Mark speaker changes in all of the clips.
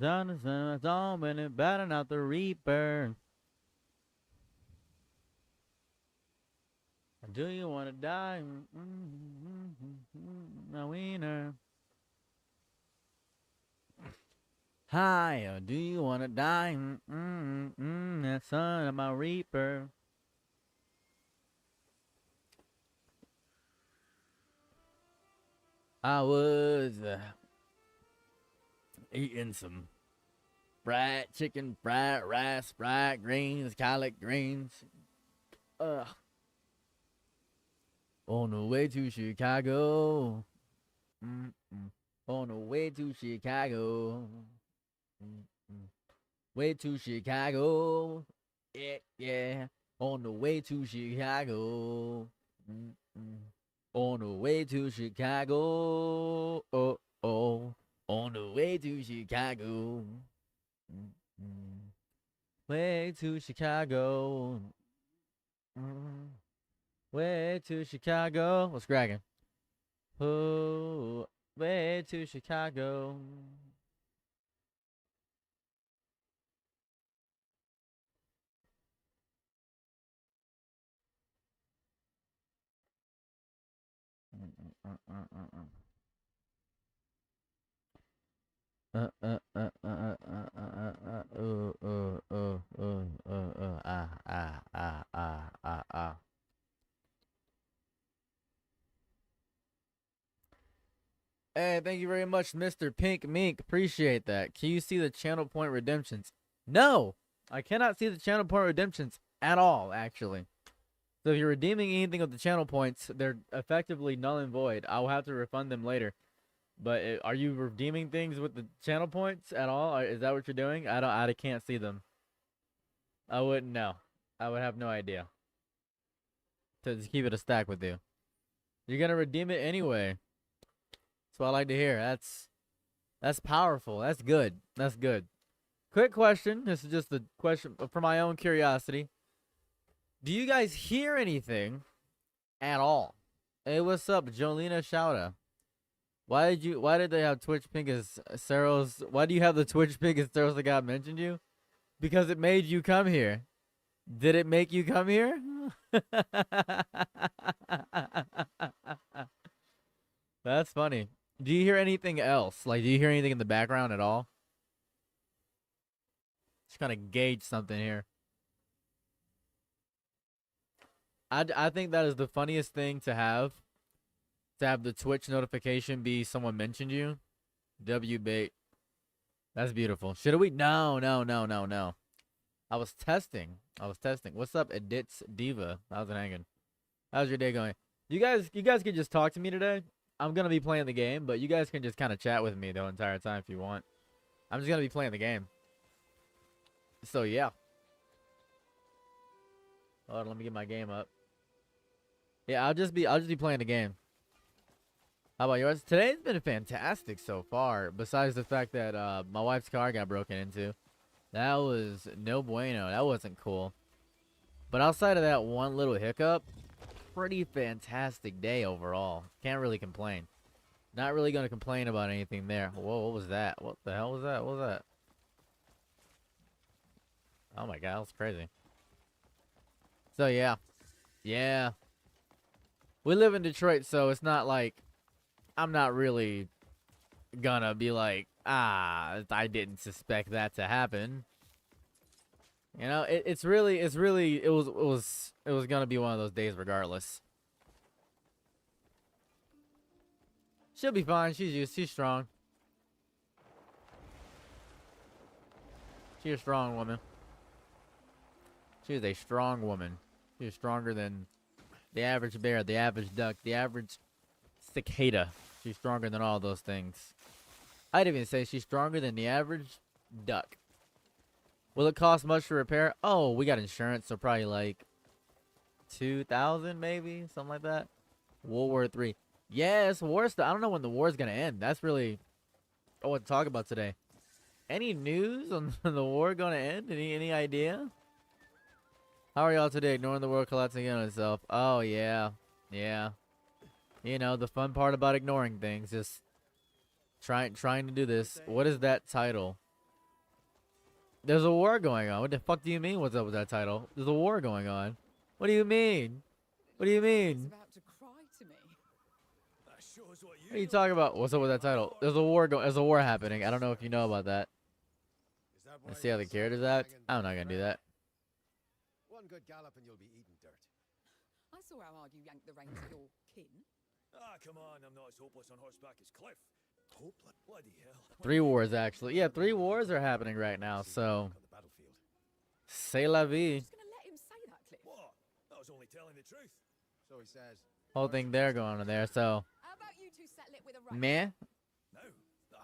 Speaker 1: down the sun, it's all when it batting out the reaper. Do you want to die? My wiener. Hi, do you want to die? That son of my reaper. I was eating some fried chicken, fried rice, fried greens, collard greens. On the way to Chicago. On the way to Chicago. Way to Chicago. Yeah, yeah. On the way to Chicago. On the way to Chicago. Oh, oh. On the way to Chicago. Way to Chicago. Way to Chicago. What's cracking? Oh, way to Chicago. Hey, thank you very much, Mr. Pink Mink. Appreciate that. Can you see the channel point redemptions? No, I cannot see the channel point redemptions at all, actually. So if you're redeeming anything with the channel points, they're effectively null and void. I'll have to refund them later. But are you redeeming things with the channel points at all? Is that what you're doing? I can't see them. I wouldn't know. I would have no idea. To just keep it a stack with you. You're gonna redeem it anyway. That's what I like to hear. That's powerful. That's good. That's good. Quick question. This is just a question for my own curiosity. Do you guys hear anything at all? Hey, what's up, Jolina Shouta? Why did they have Twitch pink as Saros? Why do you have the Twitch pink as Saros the God mentioned you? Because it made you come here. Did it make you come here? That's funny. Do you hear anything else? Like, do you hear anything in the background at all? Just kind of gauge something here. I think that is the funniest thing to have the Twitch notification be someone mentioned you. W bait. That's beautiful. Should we? No. I was testing. What's up, Edits Diva? How's it hanging? How's your day going? You guys can just talk to me today. I'm gonna be playing the game, but you guys can just kind of chat with me the entire time if you want. I'm just gonna be playing the game. So yeah. Hold on, let me get my game up. Yeah, I'll just be playing the game. How about yours? Today's been fantastic so far. Besides the fact that my wife's car got broken into, that was no bueno. That wasn't cool. But outside of that one little hiccup, pretty fantastic day overall. Can't really complain. Not really gonna complain about anything there. Whoa, what was that? What the hell was that? What was that? Oh my god, that's crazy. So yeah. We live in Detroit, so it's not like I'm not really gonna be like, I didn't suspect that to happen. You know, it was gonna be one of those days regardless. She'll be fine. She's strong. She's a strong woman. She is a strong woman. She is stronger than the average bear, the average duck, the average cicada. She's stronger than all those things. I'd even say she's stronger than the average duck. Will it cost much to repair? Oh, we got insurance, so probably like 2,000 maybe, something like that. World War III. Yes, war stuff. I don't know when the war's gonna end. That's really what to talk about today. Any news on the war gonna end? Any idea? How are y'all today? Ignoring the world collapsing in on itself. Oh yeah. You know, the fun part about ignoring things is trying to do this. What is that title? There's a war going on. What the fuck do you mean? What's up with that title? There's a war going on. What do you mean? What do you mean?
Speaker 2: About to cry to me.
Speaker 1: What are you talking about? What's up with that title? There's a war There's a war happening. I don't know if you know about that. Let's see how the characters act. I'm not gonna do that.
Speaker 3: One good gallop and you'll be eating dirt.
Speaker 2: I saw how hard you yanked the reins of your kin.
Speaker 4: Ah, come on, I'm not as hopeless on horseback as Cliff. Hopeless? Bloody hell.
Speaker 1: 3 wars, actually. Yeah, 3 wars are happening right now, so... C'est la vie.
Speaker 2: Just gonna let him say that, Cliff.
Speaker 4: What? I was only telling the truth.
Speaker 3: So he says.
Speaker 1: Whole thing there going on there, so...
Speaker 2: How about you two settle it with a race?
Speaker 1: Meh?
Speaker 4: No,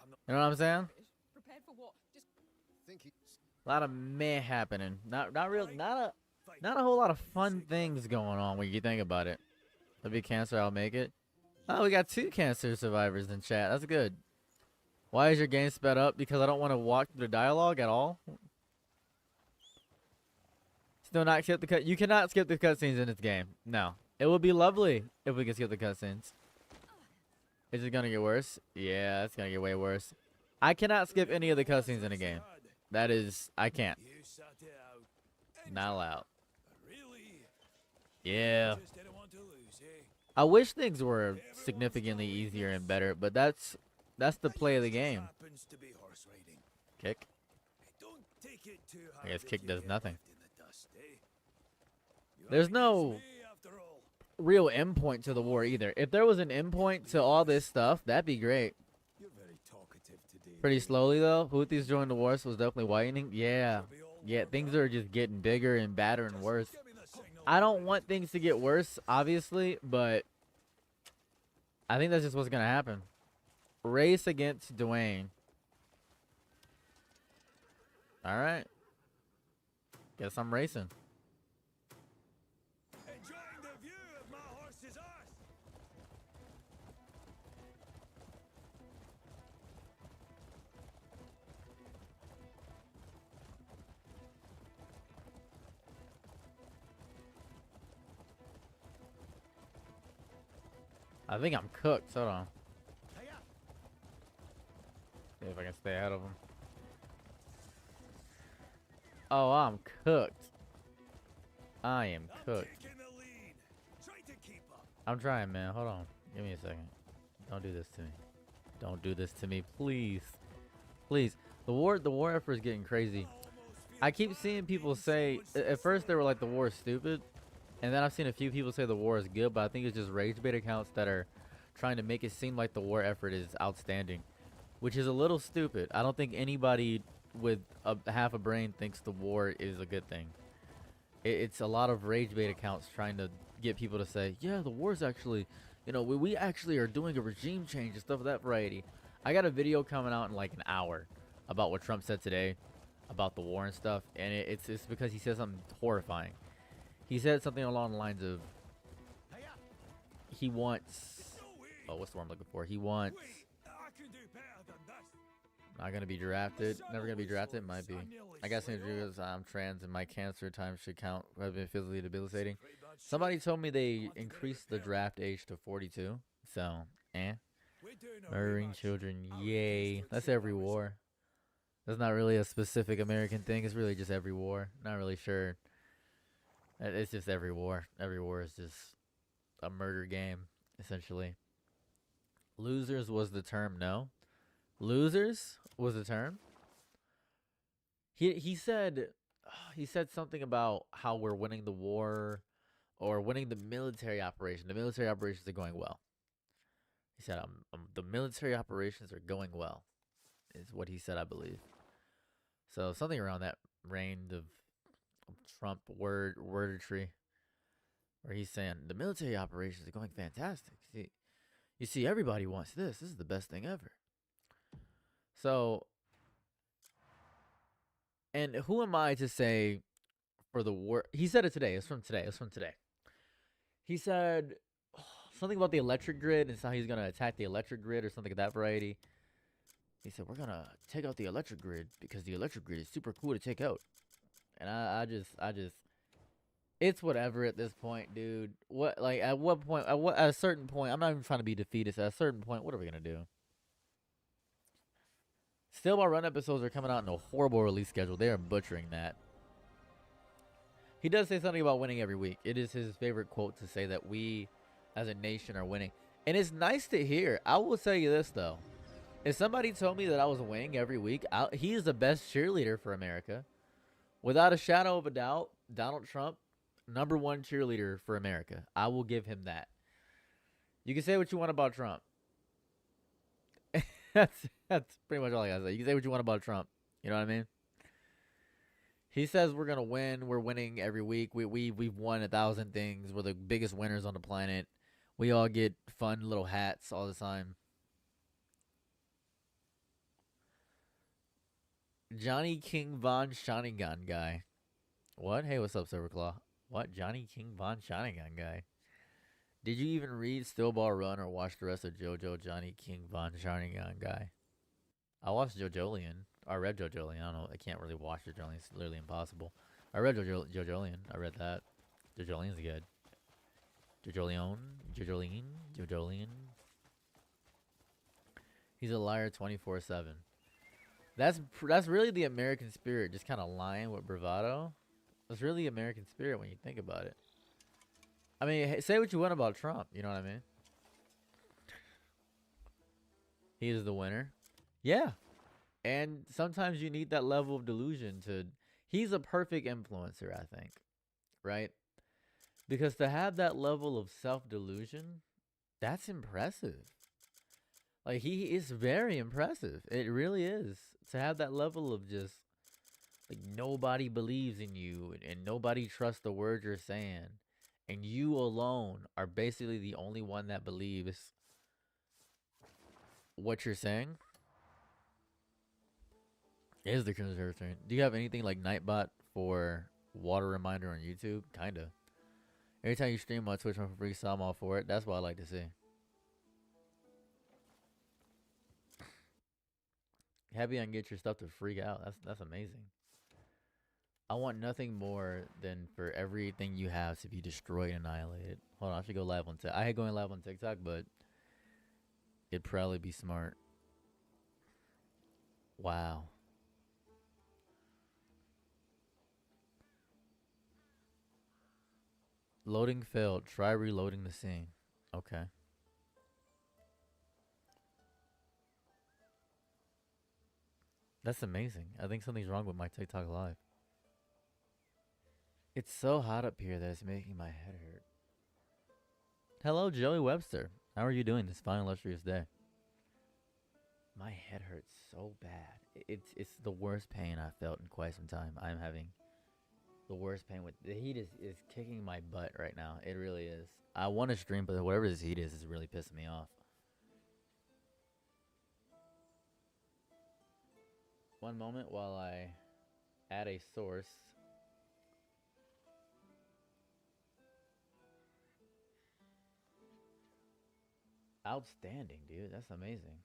Speaker 4: I'm not.
Speaker 1: You know what I'm saying?
Speaker 2: Prepared for what? Just
Speaker 3: Think he.
Speaker 1: A lot of meh happening. Not a whole lot of fun things going on when you think about it. There'll be cancer, I'll make it. Oh, we got 2 cancer survivors in chat. That's good. Why is your game sped up? Because I don't want to walk through the dialogue at all. Still not skip the cut. You cannot skip the cutscenes in this game. No. It would be lovely if we could skip the cutscenes. Is it gonna get worse? Yeah, it's gonna get way worse. I cannot skip any of the cutscenes in the game. That is, I can't.
Speaker 4: You sat it out.
Speaker 1: Not allowed.
Speaker 4: Really?
Speaker 1: Yeah.
Speaker 4: Just didn't want to lose, eh?
Speaker 1: I wish things were significantly easier and better, but that's the play of the game.
Speaker 4: Happens to be horse riding.
Speaker 1: Kick.
Speaker 4: Don't take it too hard.
Speaker 1: I guess
Speaker 4: if
Speaker 1: kick
Speaker 4: you
Speaker 1: does
Speaker 4: get
Speaker 1: nothing.
Speaker 4: left in the dust, eh? You
Speaker 1: There's
Speaker 4: are
Speaker 1: no
Speaker 4: against me, after all.
Speaker 1: real endpoint to the war either. If there was an endpoint to all this stuff, that'd be great.
Speaker 4: You're very talkative today.
Speaker 1: Pretty slowly though. Houthis joined the war, so it's definitely widening. Yeah. Yeah, things are just getting bigger and badder and worse.
Speaker 4: Give me the signal.
Speaker 1: I don't want things to get worse, obviously, but I think that's just what's gonna happen. Race against Dwayne. Alright. Guess I'm racing.
Speaker 4: Enjoying the view of my horse's arse.
Speaker 1: I think I'm cooked. Hold on. See if I can stay ahead of him. Oh, I'm cooked. I am
Speaker 4: I'm
Speaker 1: cooked.
Speaker 4: taking the lead. Try to keep up.
Speaker 1: I'm trying, man. Hold on. Give me a second. Don't do this to me. Don't do this to me, please. Please. The war effort is getting crazy. I keep seeing people say, at first they were like the war is stupid, and then I've seen a few people say the war is good, but I think it's just rage bait accounts that are trying to make it seem like the war effort is outstanding, which is a little stupid. I don't think anybody with half a brain thinks the war is a good thing. It's a lot of rage bait accounts trying to get people to say, yeah, the war's actually, you know, we actually are doing a regime change and stuff of that variety. I got a video coming out in like an hour about what Trump said today about the war and stuff, and it's because he said something horrifying. He said something along the lines of, he wants, oh, what's the word I'm looking for? He wants,
Speaker 4: I can do better than this.
Speaker 1: not gonna be drafted, never gonna be drafted, might be. I got something to do because I'm trans and my cancer time should count, have been physically debilitating. Somebody told me they increased the draft age to 42, so, murdering children, yay. That's every war. That's not really a specific American thing, it's really just every war. Not really sure. It's just every war. Every war is just a murder game, essentially. Losers was the term, no. Losers was the term. He said something about how we're winning the war or winning the military operation. The military operations are going well. He said the military operations are going well, is what he said, I believe. So something around that range of Trump wordetry, where he's saying the military operations are going fantastic. You see, everybody wants this. This is the best thing ever. So, and who am I to say for the war? He said it today. It's from today. He said something about the electric grid and how he's going to attack the electric grid or something of that variety. He said, we're going to take out the electric grid because the electric grid is super cool to take out. And I just, it's whatever at this point, dude. What, like, at a certain point, I'm not even trying to be defeatist. At a certain point, what are we going to do? Still, our run episodes are coming out in a horrible release schedule. They are butchering that. He does say something about winning every week. It is his favorite quote to say that we, as a nation, are winning. And it's nice to hear. I will tell you this, though. If somebody told me that I was winning every week, he is the best cheerleader for America. Without a shadow of a doubt, Donald Trump, #1 cheerleader for America. I will give him that. You can say what you want about Trump. That's pretty much all I gotta say. You can say what you want about Trump. You know what I mean? He says we're gonna win. We're winning every week. We've won 1,000 things. We're the biggest winners on the planet. We all get fun little hats all the time. Johnny King Von Shotgun guy. What? Hey, what's up, Silverclaw? What? Johnny King Von Shotgun guy. Did you even read Still Ball Run or watch the rest of JoJo Johnny King Von Shotgun guy? I watched JoJolion. I read JoJolion. I don't know. I can't really watch JoJolion. It's literally impossible. I read JoJolion. I read that. JoJolion's good. Jojolion. He's a liar 24/7. That's really the American spirit, just kind of lying with bravado. That's really the American spirit when you think about it. I mean, say what you want about Trump. You know what I mean? He is the winner. Yeah. And sometimes you need that level of delusion to... He's a perfect influencer, I think. Right? Because to have that level of self-delusion, that's impressive. Like, he is very impressive. It really is. To have that level of just... Like, nobody believes in you. And nobody trusts the words you're saying. And you alone are basically the only one that believes what you're saying. Is the conservatory. Do you have anything like Nightbot for water reminder on YouTube? Kinda. Every time you stream on Twitch for free, so I'm all for it. That's what I like to see. Happy I can get your stuff to freak out. That's amazing. I want nothing more than for everything you have to be destroyed and annihilated. Hold on, I should go live on TikTok. I hate going live on TikTok, but it'd probably be smart. Wow. Loading failed. Try reloading the scene. Okay. That's amazing. I think something's wrong with my TikTok live. It's so hot up here that it's making my head hurt. Hello, Joey Webster. How are you doing this fine, illustrious day? My head hurts so bad. It's the worst pain I've felt in quite some time. I'm having the worst pain with the heat is kicking my butt right now. It really is. I want to stream, but whatever this heat is really pissing me off. One moment while I add a source. Outstanding, dude. That's amazing.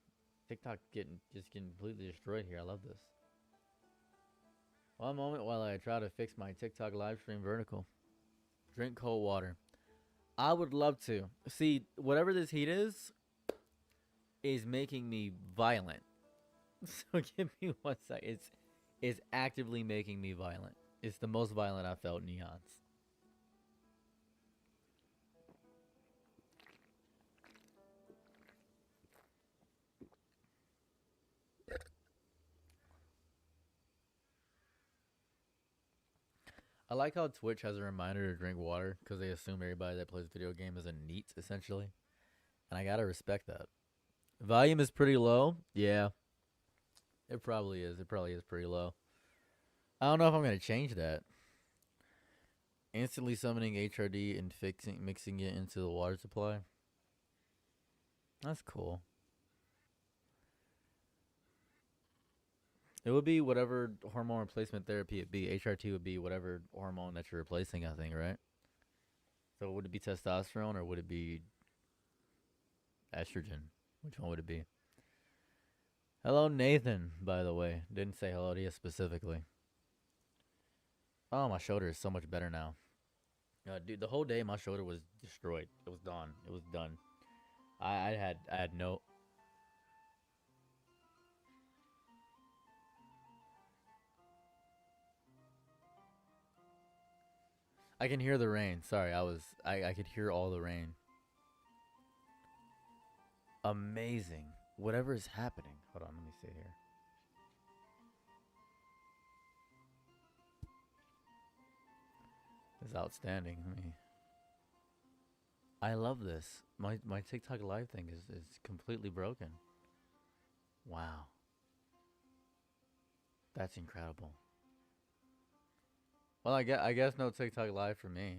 Speaker 1: TikTok getting completely destroyed here. I love this. One moment while I try to fix my TikTok live stream vertical. Drink cold water. I would love to. See, whatever this heat is making me violent. So give me 1 sec. It's actively making me violent. It's the most violent I've felt in eons. I like how Twitch has a reminder to drink water because they assume everybody that plays video game is a NEET, essentially. And I gotta respect that. Volume is pretty low. Yeah. It probably is. It probably is pretty low. I don't know if I'm gonna change that. Instantly summoning HRD and mixing it into the water supply. That's cool. It would be whatever hormone replacement therapy it be. HRT would be whatever hormone that you're replacing, I think, right? So would it be testosterone or would it be estrogen? Which one would it be? Hello, Nathan, by the way. Didn't say hello to you specifically. Oh, my shoulder is so much better now. Dude, the whole day my shoulder was destroyed. It was gone. It was done. I had no... I can hear the rain. Sorry, I could hear all the rain. Amazing. Whatever is happening. Hold on, let me see here. It's outstanding. I love this. My TikTok live thing is completely broken. Wow. That's incredible. Well, I guess no TikTok live for me.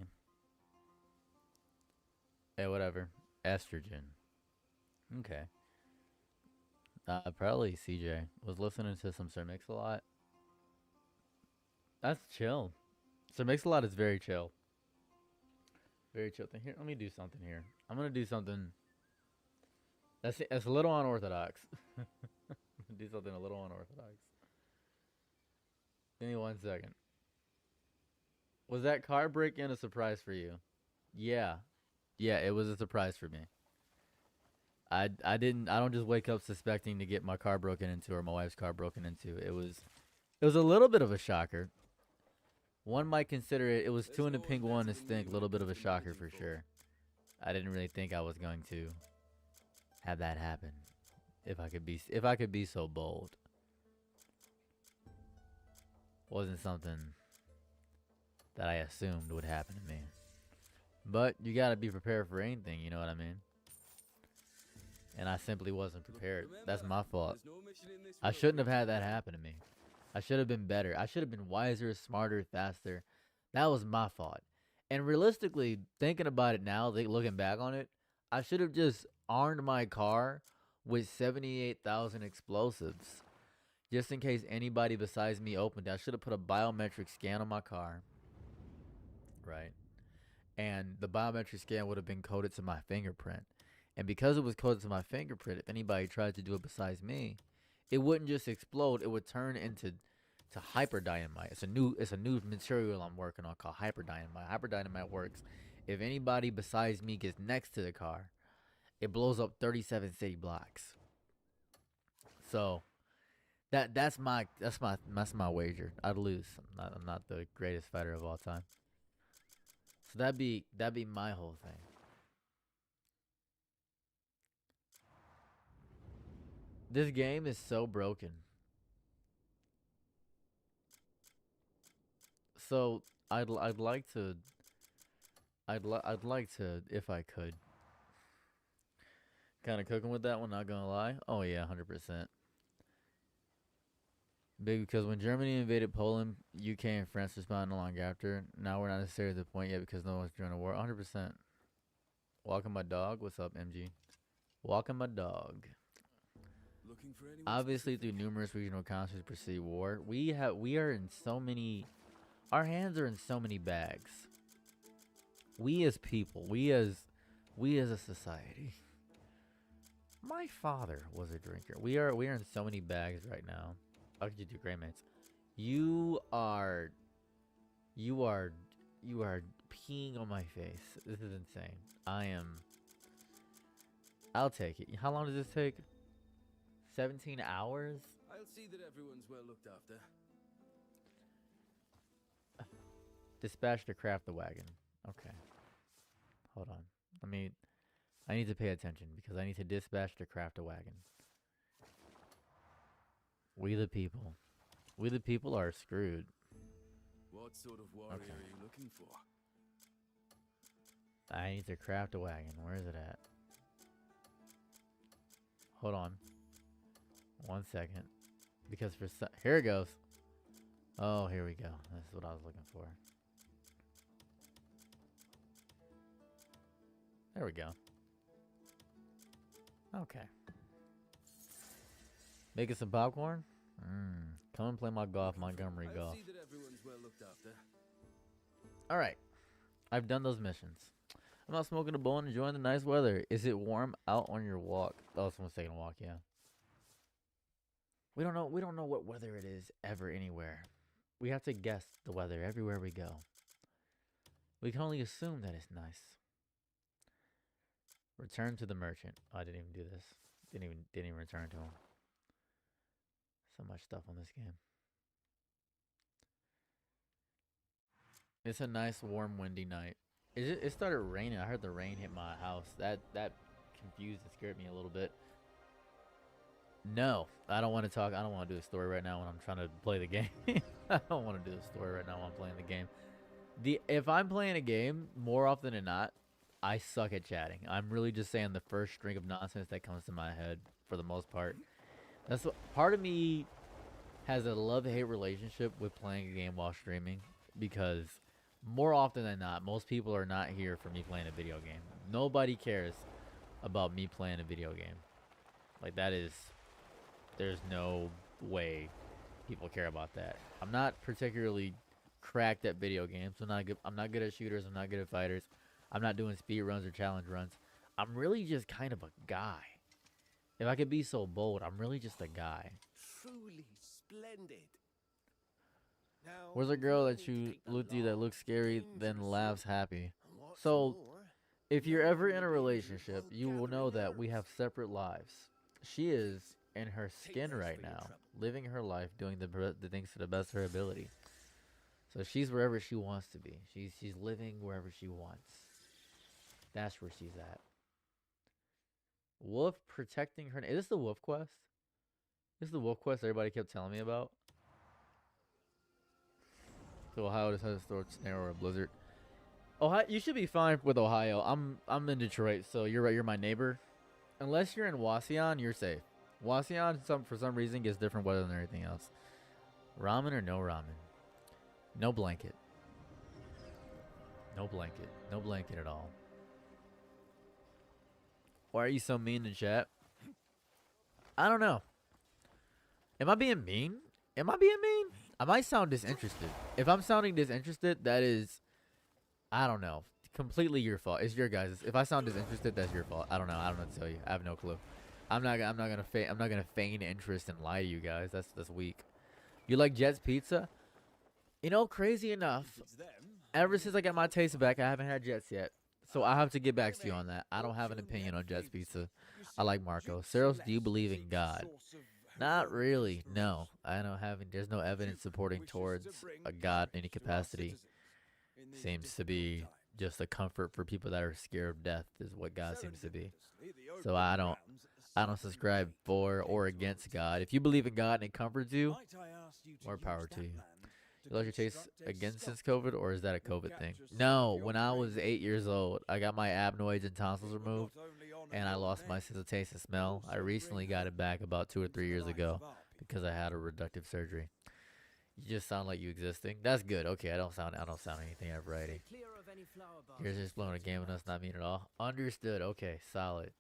Speaker 1: Hey, whatever. Estrogen. Okay. Probably CJ was listening to some Sir Mix a Lot. That's chill. Sir Mix a Lot is very chill. Very chill thing. Here, let me do something here. I'm gonna do something that's a little unorthodox. Do something a little unorthodox. Give me 1 second. Was that car break-in a surprise for you? Yeah. Yeah, it was a surprise for me. I don't just wake up suspecting to get my car broken into or my wife's car broken into. It was a little bit of a shocker. One might consider it was two in the pink, one to stink. A little bit of a shocker for sure. I didn't really think I was going to have that happen. If I could be so bold. Wasn't something that I assumed would happen to me. But you gotta be prepared for anything, you know what I mean? And I simply wasn't prepared. That's my fault. I shouldn't have had that happen to me. I should have been better. I should have been wiser, smarter, faster. That was my fault. And realistically, thinking about it now, looking back on it, I should have just armed my car with 78,000 explosives. Just in case anybody besides me opened it. I should have put a biometric scan on my car. Right? And the biometric scan would have been coded to my fingerprint. And because it was coded to my fingerprint, if anybody tried to do it besides me, it wouldn't just explode. It would turn into hyper dynamite. It's a new material I'm working on called hyper dynamite. Hyper dynamite works if anybody besides me gets next to the car, it blows up 37 city blocks. So that's my wager. I'd lose. I'm not the greatest fighter of all time. So that'd be my whole thing. This game is so broken. So I'd like to if I could kind of cooking with that one, not gonna lie. Oh yeah, 100%. Big, because when Germany invaded Poland, UK and France responded not long after. Now we're not necessarily at the point yet because no one's during a war. 100%. Walking my dog. What's up, MG? Walking my dog. Obviously, through numerous regional conflicts precede war, we are in so many. Our hands are in so many bags. We as people, we as a society. My father was a drinker. We are in so many bags right now. How could you do, great mates? You are peeing on my face. This is insane. I'll take it. How long does this take? 17 hours?
Speaker 5: I'll see that everyone's well looked after.
Speaker 1: Dispatch to craft the wagon. Okay. Hold on. I need to pay attention because I need to dispatch to craft a wagon. We the people. We the people are screwed.
Speaker 5: What sort of warrior are you looking for?
Speaker 1: I need to craft a wagon. Where is it at? Hold on. 1 second. Because here it goes. Oh, here we go. This is what I was looking for. There we go. Okay. Making some popcorn? Come and play my golf, Montgomery golf.
Speaker 5: See that everyone's well looked after.
Speaker 1: Alright. I've done those missions. I'm not smoking a bowl and enjoying the nice weather. Is it warm out on your walk? Oh, someone's taking a walk, yeah. We don't know what weather it is ever anywhere. We have to guess the weather everywhere we go. We can only assume that it's nice. Return to the merchant. Oh, I didn't even do this. Didn't even return to him. So much stuff on this game. It's a nice, warm, windy night. It started raining. I heard the rain hit my house. That confused and scared me a little bit. No, I don't want to talk. I don't want to do a story right now when I'm trying to play the game. I don't want to do a story right now when I'm playing the game. If I'm playing a game, more often than not, I suck at chatting. I'm really just saying the first string of nonsense that comes to my head for the most part. That's what part of me has a love-hate relationship with playing a game while streaming, because more often than not, most people are not here for me playing a video game. Nobody cares about me playing a video game. Like, that is, there's no way people care about that. I'm not particularly cracked at video games. I'm not good at shooters. I'm not good at fighters. I'm not doing speed runs or challenge runs. I'm really just kind of a guy. If I could be so bold, I'm really just a guy.
Speaker 5: Truly splendid. Now,
Speaker 1: Where's a girl that you look to that looks scary then laughs happy? So, if you're ever in a relationship, you will know that we have separate lives. She is in her skin right now, living her life, doing the things to the best of her ability. So she's wherever she wants to be. She's living wherever she wants. That's where she's at. Wolf protecting her. Is this the wolf quest? This is the wolf quest everybody kept telling me about. So Ohio just has a storage snare or a blizzard. Ohio, you should be fine with Ohio. I'm in Detroit, so you're right. You're my neighbor. Unless you're in Wasion, you're safe. Wasion, for some reason, gets different weather than everything else. Ramen or no ramen? No blanket. No blanket. No blanket at all. Why are you so mean in chat? I don't know. Am I being mean? Am I being mean? I might sound disinterested. If I'm sounding disinterested, that is, I don't know, completely your fault. It's your guys'. If I sound disinterested, that's your fault. I don't know. I don't know what to tell you. I have no clue. I'm not gonna feign interest and lie to you guys. That's weak. You like Jet's Pizza? You know, crazy enough, ever since I got my taste back, I haven't had Jet's yet. So I have to get back to you on that. I don't have an opinion on Jet's Pizza. I like Marco. Cyril's, do you believe in God? Not really. No, I don't have. There's no evidence supporting towards a God in any capacity. Seems to be just a comfort for people that are scared of death, is what God seems to be. So I don't subscribe for or against God. If you believe in God and it comforts you, more power to you. You lost your taste again since COVID, or is that a COVID thing? No, when I was 8 years old, I got my adenoids and tonsils removed, and I lost my sense of taste and smell. I recently got it back about 2 or 3 years ago because I had a reductive surgery. You just sound like you existing. That's good. Okay, I don't sound anything at variety. You're just blowing a game with us, not mean at all. Understood. Okay, solid.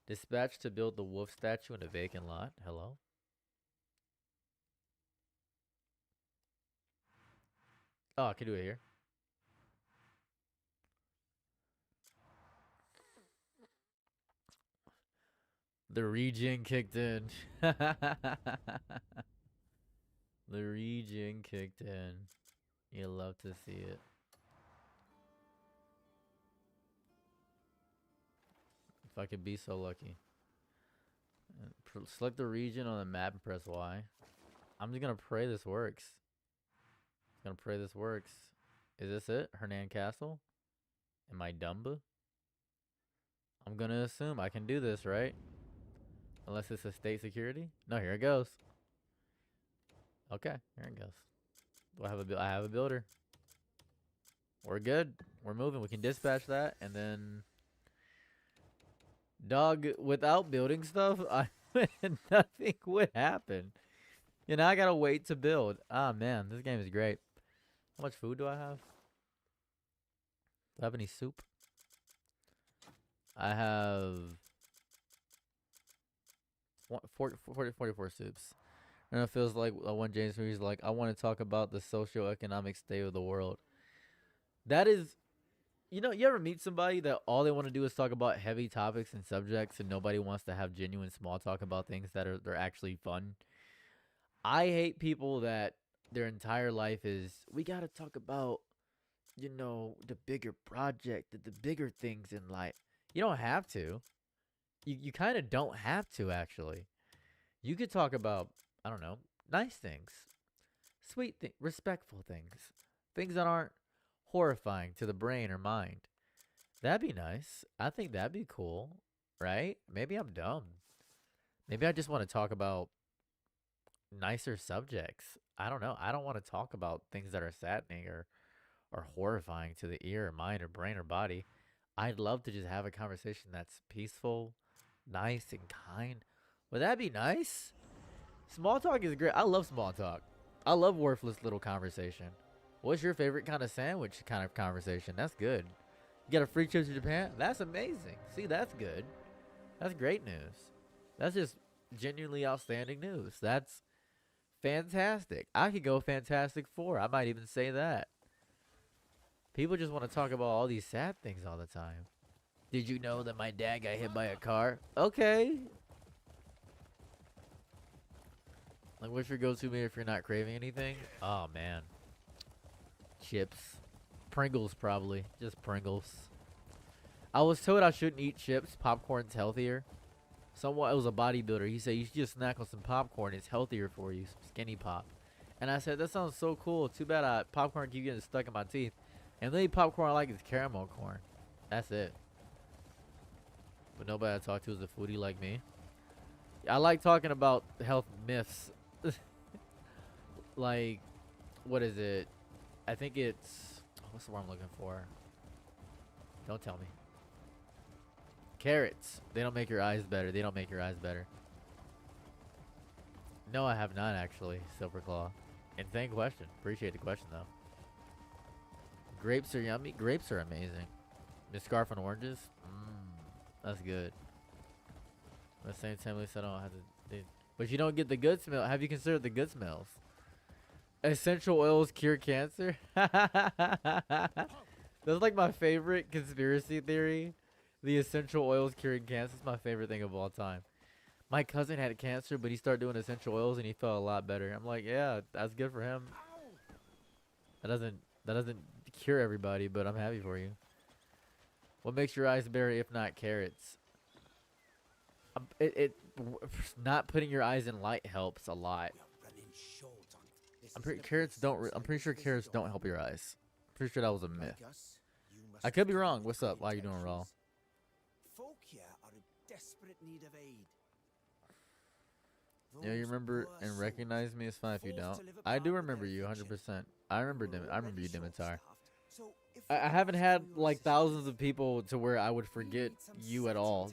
Speaker 1: Dispatch to build the wolf statue in a vacant lot. Hello? Oh, I can do it here. The regen kicked in. The regen kicked in. You love to see it. If I could be so lucky. Select the region on the map and press Y. I'm just gonna pray this works. Gonna pray this works. Is this it? Hernan Castle? Am I dumb? I'm gonna assume I can do this, right? Unless it's a state security. No, here it goes. Okay, here it goes. Do I have a builder. We're good. We're moving. We can dispatch that, and then dog, without building stuff, nothing would happen. You know, I gotta wait to build. Ah, man, this game is great. How much food do I have? Do I have any soup? I have 44 soups. And it feels like when James Movie's like, I want to talk about the socioeconomic state of the world. That is, you know, you ever meet somebody that all they want to do is talk about heavy topics and subjects, and nobody wants to have genuine small talk about things that they're actually fun? I hate people that their entire life is, we got to talk about, you know, the bigger project, the bigger things in life. You don't have to. You kind of don't have to, actually. You could talk about, I don't know, nice things, sweet things, respectful things things that aren't horrifying to the brain or mind. That'd be nice. I think that'd be cool, right? Maybe I'm dumb. Maybe I just want to talk about nicer subjects. I don't know. I don't want to talk about things that are saddening or horrifying to the ear or mind or brain or body. I'd love to just have a conversation that's peaceful, nice, and kind. Would that be nice? Small talk is great. I love small talk. I love worthless little conversation. What's your favorite kind of sandwich kind of conversation? That's good. You got a free trip to Japan? That's amazing. See, that's good. That's great news. That's just genuinely outstanding news. That's fantastic. I could go Fantastic Four. I might even say that. People just want to talk about all these sad things all the time. Did you know that my dad got hit by a car? Okay. Like, what's your go-to meal if you're not craving anything? Oh, man. Chips. Pringles, probably. Just Pringles. I was told I shouldn't eat chips. Popcorn's healthier. Someone, it was a bodybuilder. He said, you should just snack on some popcorn. It's healthier for you. Some skinny pop. And I said, that sounds so cool. Too bad popcorn keep getting stuck in my teeth. And the only popcorn I like is caramel corn. That's it. But nobody I talk to is a foodie like me. I like talking about health myths. Like, what is it? I think it's... what's the word I'm looking for? Don't tell me. Carrots. They don't make your eyes better. They don't make your eyes better. No, I have not, actually. Silverclaw. Insane question. Appreciate the question, though. Grapes are yummy. Grapes are amazing. Miss Scarf on oranges? That's good. At the same time, at least I don't have to... But you don't get the good smell. Have you considered the good smells? Essential oils cure cancer? That's like my favorite conspiracy theory. The essential oils curing cancer is my favorite thing of all time. My cousin had cancer, but he started doing essential oils and he felt a lot better. I'm like, yeah, that's good for him. That doesn't cure everybody, but I'm happy for you. What makes your eyes better if not carrots? Not putting your eyes in light helps a lot. I'm pretty sure carrots don't help your eyes. Pretty sure that was a myth. I could be wrong. What's up? Why are you doing raw?
Speaker 5: Folk here are in desperate need of aid.
Speaker 1: Yeah, you remember and recognize me? It's fine if you don't. I do remember you 100%. I remember you, Dimitar. I haven't had like thousands of people to where I would forget you at all.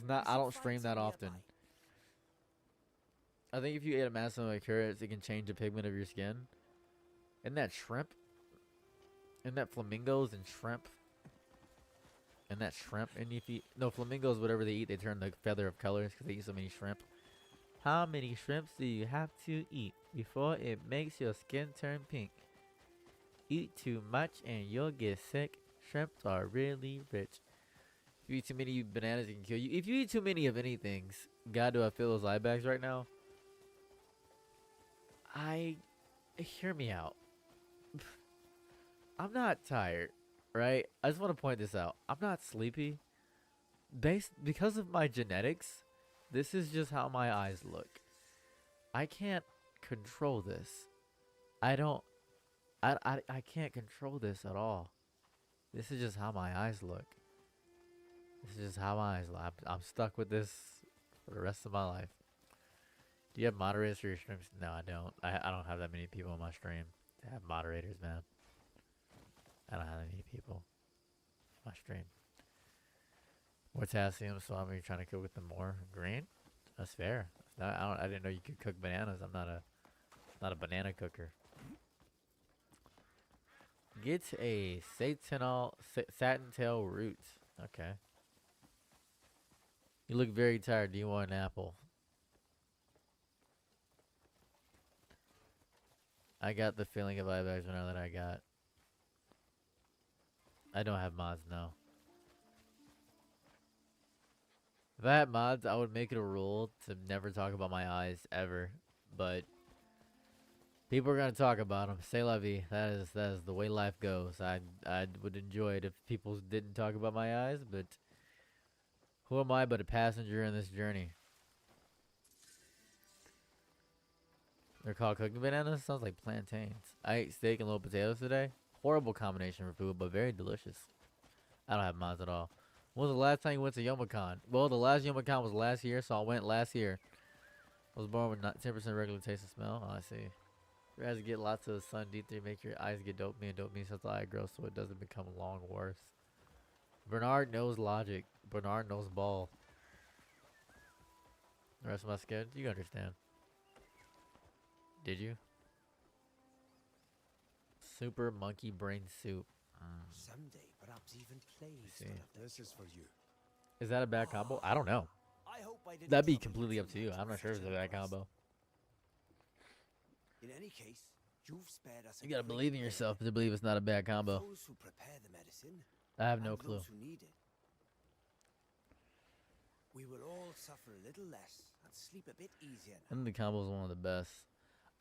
Speaker 1: I don't stream that often. I think if you ate a massive amount of carrots, it can change the pigment of your skin. Isn't that shrimp? Isn't that flamingos and shrimp? And that shrimp, and if you no flamingos, whatever they eat, they turn the feather of colors because they eat so many shrimp. How many shrimps do you have to eat before it makes your skin turn pink? Eat too much and you'll get sick. Shrimps are really rich. If you eat too many bananas, it can kill you. If you eat too many of anything, God, do I feel those eye bags right now? Hear me out. I'm not tired, right? I just want to point this out. I'm not sleepy. Because of my genetics, this is just how my eyes look. I can't control this. I can't control this at all. This is just how my eyes look. This is just how my eyes look. I'm stuck with this for the rest of my life. Do you have moderators for your streams? No, I don't. I don't have that many people on my stream to have moderators, man. I don't have that many people on my stream. Potassium, so I'm trying to cook with them more. Green? That's fair. I didn't know you could cook bananas. I'm not a banana cooker. Get a satin tail root. Okay. You look very tired. Do you want an apple? I got the feeling of eye bags now that I got. I don't have mods, no. If I had mods, I would make it a rule to never talk about my eyes ever. But people are gonna talk about them. C'est la vie. That is the way life goes. I would enjoy it if people didn't talk about my eyes, but who am I but a passenger in this journey? They're called cooking bananas? Sounds like plantains. I ate steak and little potatoes today. Horrible combination for food, but very delicious. I don't have mine at all. When was the last time you went to Yomicon? Well, the last Yomicon was last year, so I went last year. I was born with not 10% regular taste and smell. Oh, I see. You have to get lots of sun D3, make your eyes get dopamine. Dopamine sets the eye grow so it doesn't become long worse. Bernard knows logic. Bernard knows ball. The rest of my sketch, you understand. Did you? Super monkey brain soup.
Speaker 5: Someday, perhaps even plays.
Speaker 1: See.
Speaker 3: This is for you.
Speaker 1: Is that a bad combo? I don't know.
Speaker 5: I hope I didn't
Speaker 1: That'd be
Speaker 5: trouble
Speaker 1: completely up to
Speaker 5: too
Speaker 1: you.
Speaker 5: much
Speaker 1: I'm not
Speaker 5: with
Speaker 1: sure if
Speaker 5: such
Speaker 1: it's a bad
Speaker 5: request.
Speaker 1: combo.
Speaker 5: In any case, you've spared us.
Speaker 1: You gotta believe in yourself to believe it's not a bad combo.
Speaker 5: Those who prepare the medicine.
Speaker 1: I have no
Speaker 5: and
Speaker 1: clue.
Speaker 5: Those who need it. We will all suffer a little less and sleep a bit easier
Speaker 1: I
Speaker 5: now.
Speaker 1: think the combo is one of the best.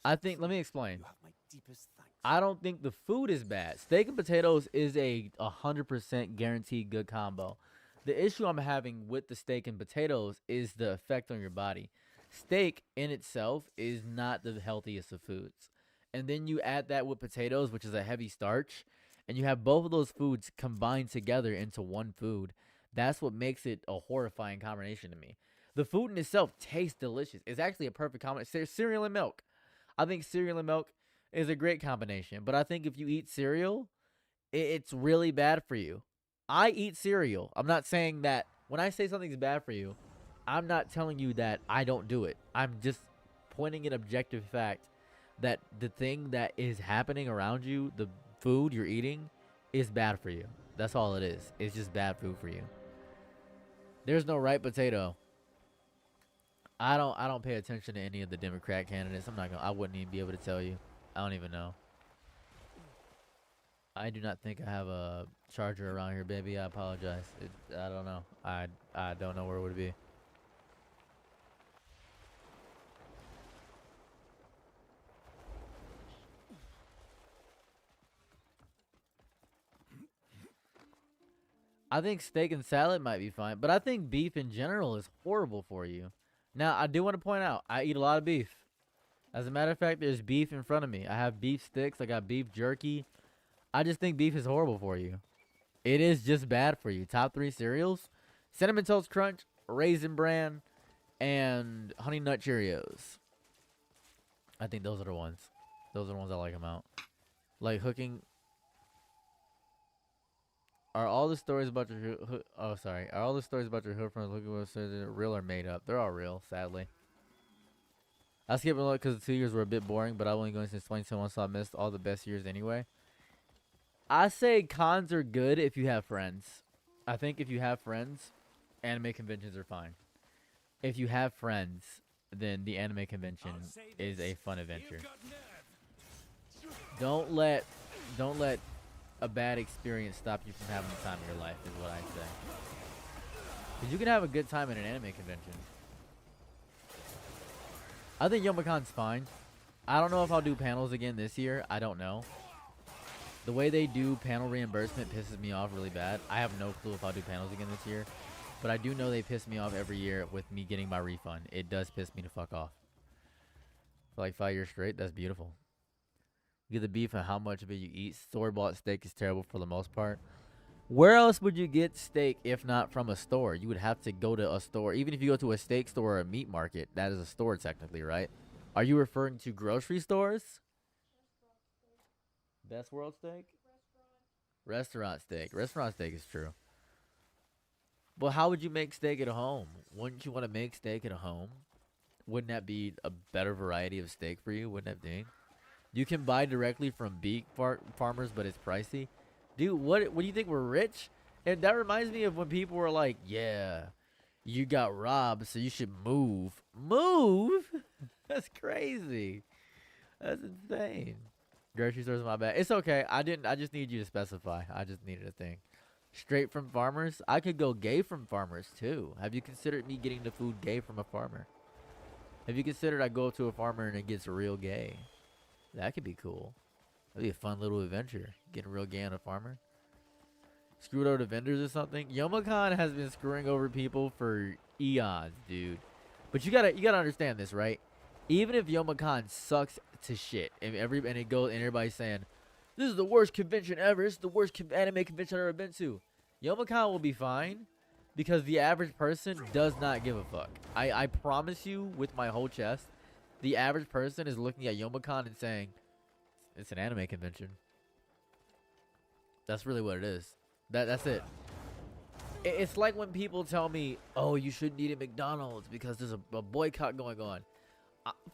Speaker 1: I think, let me explain.
Speaker 5: You have my deepest thanks.
Speaker 1: I don't think the food is bad. Steak and potatoes is a 100% guaranteed good combo. The issue I'm having with the steak and potatoes is the effect on your body. Steak in itself is not the healthiest of foods. And then you add that with potatoes, which is a heavy starch, and you have both of those foods combined together into one food. That's what makes it a horrifying combination to me. The food in itself tastes delicious. It's actually a perfect combination. Cereal and milk. I think cereal and milk is a great combination. But I think if you eat cereal, it's really bad for you. I eat cereal. I'm not saying that when I say something's bad for you, I'm not telling you that I don't do it. I'm just pointing an objective fact that the thing that is happening around you, the food you're eating, is bad for you. That's all it is. It's just bad food for you. There's no right potato. I don't pay attention to any of the Democrat candidates. I wouldn't even be able to tell you. I don't even know. I do not think I have a charger around here, baby. I apologize. I don't know. I don't know where it would be. I think steak and salad might be fine, but I think beef in general is horrible for you. Now, I do want to point out, I eat a lot of beef. As a matter of fact, there's beef in front of me. I have beef sticks. I got beef jerky. I just think beef is horrible for you. It is just bad for you. Top 3 cereals: Cinnamon Toast Crunch, Raisin Bran, and Honey Nut Cheerios. I think those are the ones. Those are the ones I like them out. Like hooking. Are all the stories about your Are all the stories about your hood friends looking at real or made up? They're all real, sadly. I skipped a lot because the 2 years were a bit boring, but I've only going since 2021, so I missed all the best years anyway. I say cons are good if you have friends. I think if you have friends, anime conventions are fine. If you have friends, then the anime convention is a fun adventure. Don't let a bad experience stop you from having the time of your life, is what I say. Because you can have a good time at an anime convention. I think Yomicon's fine. I don't know if I'll do panels again this year. I don't know. The way they do panel reimbursement pisses me off really bad. I have no clue if I'll do panels again this year. But I do know they piss me off every year with me getting my refund. It does piss me the fuck off. For like 5 years straight, that's beautiful. You get the beef and how much of it you eat. Store-bought steak is terrible for the most part. Where else would you get steak if not from a store? You would have to go to a store. Even if you go to a steak store or a meat market, that is a store technically, right? Are you referring to grocery stores? Best World Steak? Restaurant steak. Restaurant steak is true. But how would you make steak at home? Wouldn't you want to make steak at home? Wouldn't that be a better variety of steak for you? Wouldn't that be? You can buy directly from beef farmers, but it's pricey. Dude, what do you think, we're rich? And that reminds me of when people were like, yeah, you got robbed, so you should move. Move? That's crazy. That's insane. Grocery stores, my bad. It's okay. I just need you to specify. I just needed a thing. Straight from farmers? I could go gay from farmers, too. Have you considered me getting the food gay from a farmer? Have you considered I go to a farmer and it gets real gay? That could be cool. That'd be a fun little adventure. Getting real gay on a farmer. Screwed over the vendors or something. Yomicon has been screwing over people for eons, dude. But you gotta understand this, right? Even if Youmacon sucks to shit, and everybody's saying, this is the worst convention ever. This is the worst anime convention I've ever been to. Youmacon will be fine because the average person does not give a fuck. I promise you with my whole chest, the average person is looking at Youmacon and saying, it's an anime convention. That's really what it is. That's it. It's like when people tell me, oh, you shouldn't eat at McDonald's because there's a boycott going on.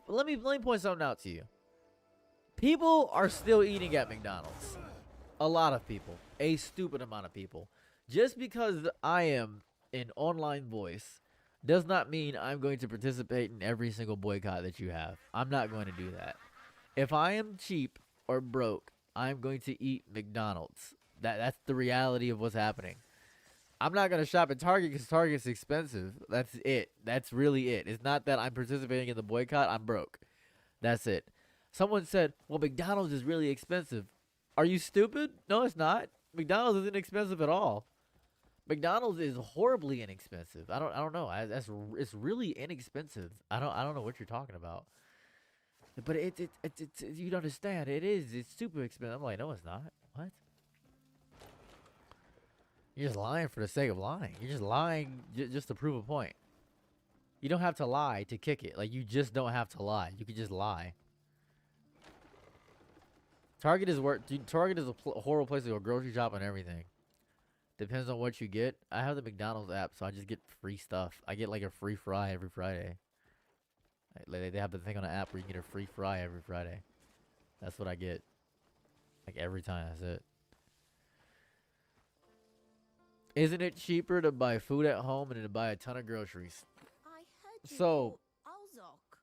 Speaker 1: Let me point something out to you. People are still eating at McDonald's. A lot of people. A stupid amount of people. Just because I am an online voice does not mean I'm going to participate in every single boycott that you have. I'm not going to do that. If I am cheap or broke, I'm going to eat McDonald's. That's the reality of what's happening. I'm not going to shop at Target because Target's expensive. That's it. That's really it. It's not that I'm participating in the boycott. I'm broke. That's it. Someone said, well, McDonald's is really expensive. Are you stupid? No, it's not. McDonald's isn't expensive at all. McDonald's is horribly inexpensive. I don't know. It's really inexpensive. I don't know what you're talking about. But it's you don't understand. It's super expensive. I'm like, no, it's not. What? You're just lying for the sake of lying. You're just lying just to prove a point. You don't have to lie to kick it. Like, you just don't have to lie. You could just lie. Target is a horrible place to go grocery shop and everything. Depends on what you get. I have the McDonald's app, so I just get free stuff. I get like a free fry every Friday. Like, they have the thing on the app where you get a free fry every Friday. That's what I get. Like, every time. That's it. Isn't it cheaper to buy food at home than to buy a ton of groceries?
Speaker 6: I heard you
Speaker 1: So,
Speaker 6: Ozok.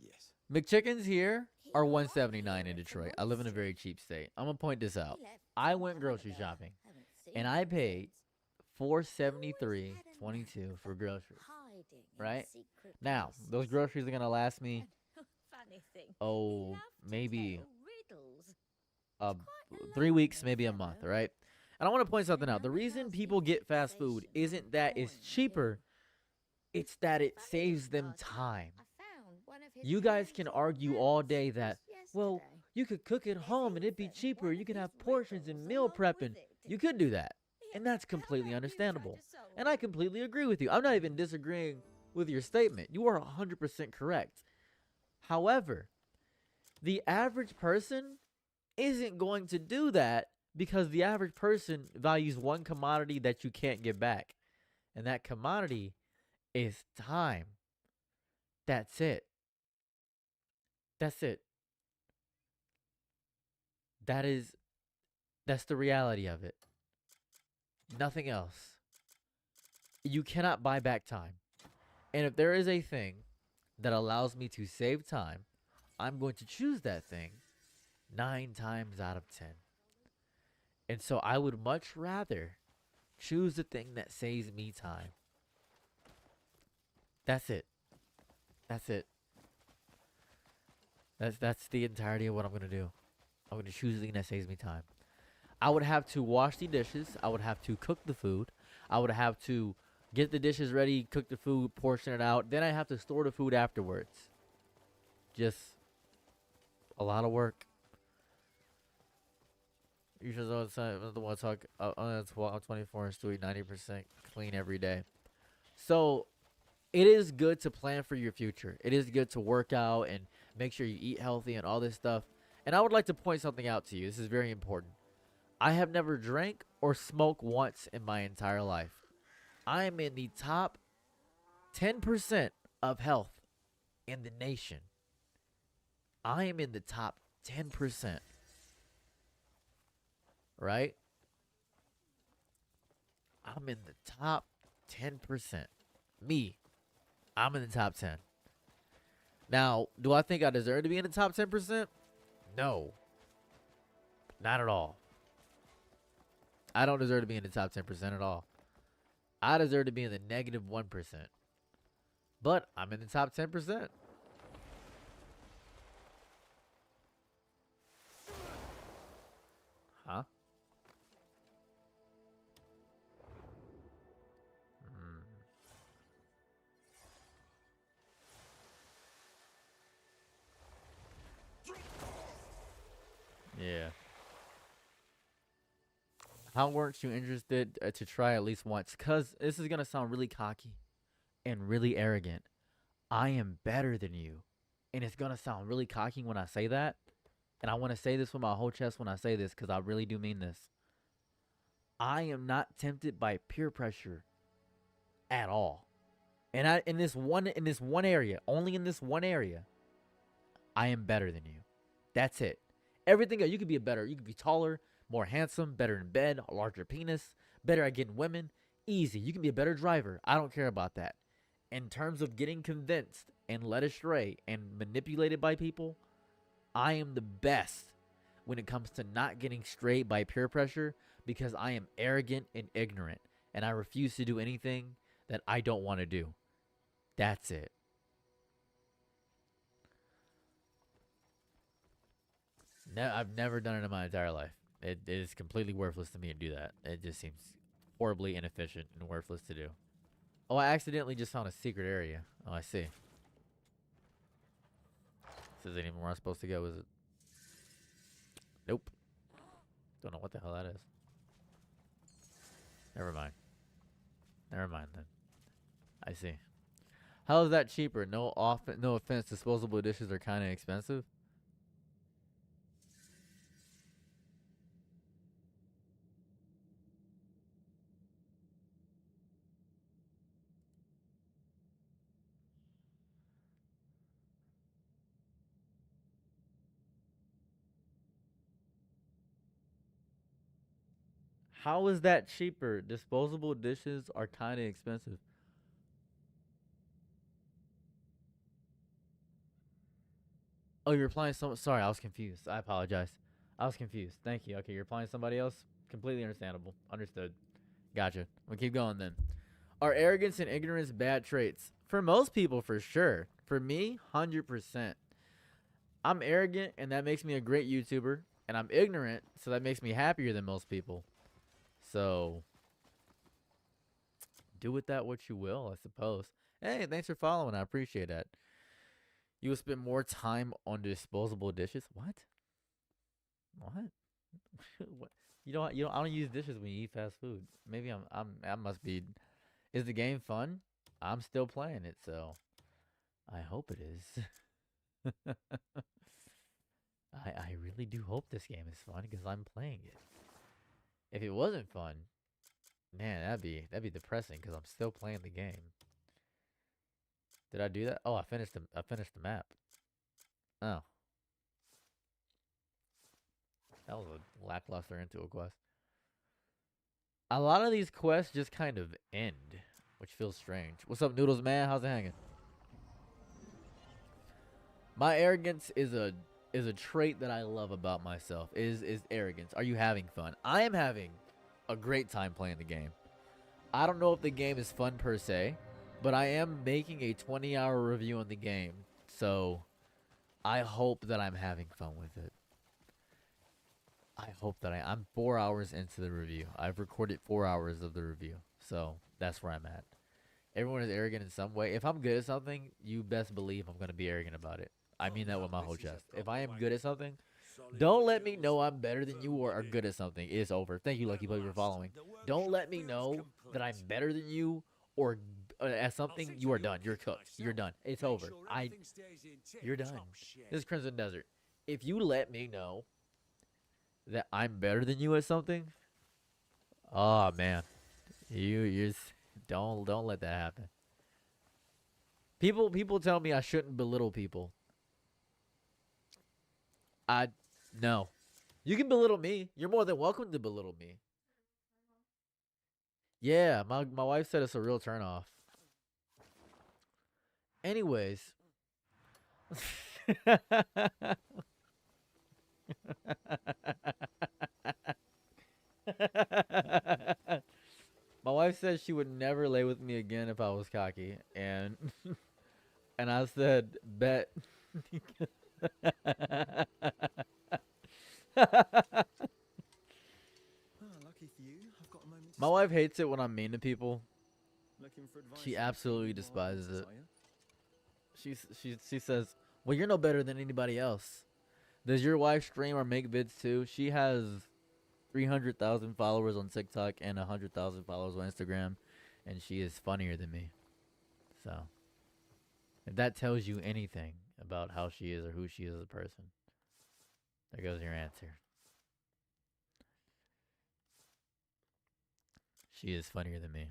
Speaker 5: Yes.
Speaker 1: McChickens here are $1.79 in Detroit. I live in a very cheap state. I'm gonna point this out. I went grocery shopping and I paid $473.22 for groceries. Right? Now, those groceries are gonna last me maybe 3 weeks, maybe a month, right? And I want to point something out. The reason people get fast food isn't that it's cheaper, it's that it saves them time. You guys can argue all day that, well, you could cook at home and it'd be cheaper. You could have portions and meal prepping. You could do that. And that's completely understandable. And I completely agree with you. I'm not even disagreeing with your statement. You are 100% correct. However, the average person isn't going to do that because the average person values one commodity that you can't get back. And that commodity is time. That's it. That's it. That's the reality of it. Nothing else. You cannot buy back time. And if there is a thing that allows me to save time, I'm going to choose that thing 9 times out of 10. And so I would much rather choose the thing that saves me time. That's it. That's it. That's the entirety of what I'm going to do. I'm going to choose the thing that saves me time. I would have to wash the dishes. I would have to cook the food. I would have to get the dishes ready, cook the food, portion it out. Then I have to store the food afterwards. Just a lot of work. You should know the one talk. I'm 24 and still eat 90% clean every day. So it is good to plan for your future. It is good to work out and make sure you eat healthy and all this stuff. And I would like to point something out to you. This is very important. I have never drank or smoked once in my entire life. I am in the top 10% of health in the nation. I am in the top 10%. Right? I'm in the top 10%. Me. I'm in the top 10. Now, do I think I deserve to be in the top 10%? No. Not at all. I don't deserve to be in the top 10% at all. I deserve to be in the negative 1%. But I'm in the top 10%. Huh? Yeah. How weren't you interested to try at least once? Because this is going to sound really cocky and really arrogant. I am better than you. And it's going to sound really cocky when I say that. And I want to say this with my whole chest when I say this because I really do mean this. I am not tempted by peer pressure at all. And in this one area, only in this one area, I am better than you. That's it. Everything else, you could be you could be taller, more handsome, better in bed, a larger penis, better at getting women. Easy. You can be a better driver. I don't care about that. In terms of getting convinced and led astray and manipulated by people, I am the best when it comes to not getting strayed by peer pressure because I am arrogant and ignorant and I refuse to do anything that I don't want to do. That's it. I've never done it in my entire life. It is completely worthless to me to do that. It just seems horribly inefficient and worthless to do. Oh, I accidentally just found a secret area. Oh, I see. This isn't even where I'm supposed to go, is it? Nope. Don't know what the hell that is. Never mind. Never mind then. I see. How is that cheaper? No offense, disposable dishes are kind of expensive. How is that cheaper? Disposable dishes are kind of expensive. Oh, you're applying some. Sorry, I was confused. I apologize. I was confused. Thank you. Okay, you're applying somebody else. Completely understandable. Understood. Gotcha. We'll keep going then. Are arrogance and ignorance bad traits? For most people, for sure. For me, 100%. I'm arrogant, and that makes me a great YouTuber. And I'm ignorant, so that makes me happier than most people. So, do with that what you will, I suppose. Hey, thanks for following. I appreciate that. You will spend more time on disposable dishes. What? What? What? You don't. I don't use dishes when you eat fast food. Maybe I must be. Is the game fun? I'm still playing it, so I hope it is. I really do hope this game is fun because I'm playing it. If it wasn't fun, man, that'd be depressing because I'm still playing the game. Did I do that? Oh, I finished the map. Oh. That was a lackluster into a quest. A lot of these quests just kind of end, which feels strange. What's up, Noodles man? How's it hanging? My arrogance is a trait that I love about myself. Is arrogance. Are you having fun? I am having a great time playing the game. I don't know if the game is fun per se, but I am making a 20-hour review on the game. So I hope that I'm having fun with it. I hope that I'm 4 hours into the review. I've recorded 4 hours of the review. So that's where I'm at. Everyone is arrogant in some way. If I'm good at something, you best believe I'm going to be arrogant about it. I mean that with my whole chest. If I am good at something, don't let me know I'm better than you or are good at something. It's over. Thank you, Lucky Boy, for following. Don't let me know that I'm better than you or at something. You are done. You're cooked. You're done. It's over. You're done. This is Crimson Desert. If you let me know that I'm better than you at something, oh man, you don't let that happen. People tell me I shouldn't belittle people. No. You can belittle me. You're more than welcome to belittle me. Yeah, my wife said it's a real turnoff. Anyways. My wife said she would never lay with me again if I was cocky, and and I said, bet. My wife hates it when I'm mean to people. She absolutely despises it. She says, "Well, you're no better than anybody else." Does your wife stream or make vids too? She has 300,000 followers on TikTok and 100,000 followers on Instagram, and she is funnier than me. So, if that tells you anything about how she is or who she is as a person, there goes your answer. She is funnier than me.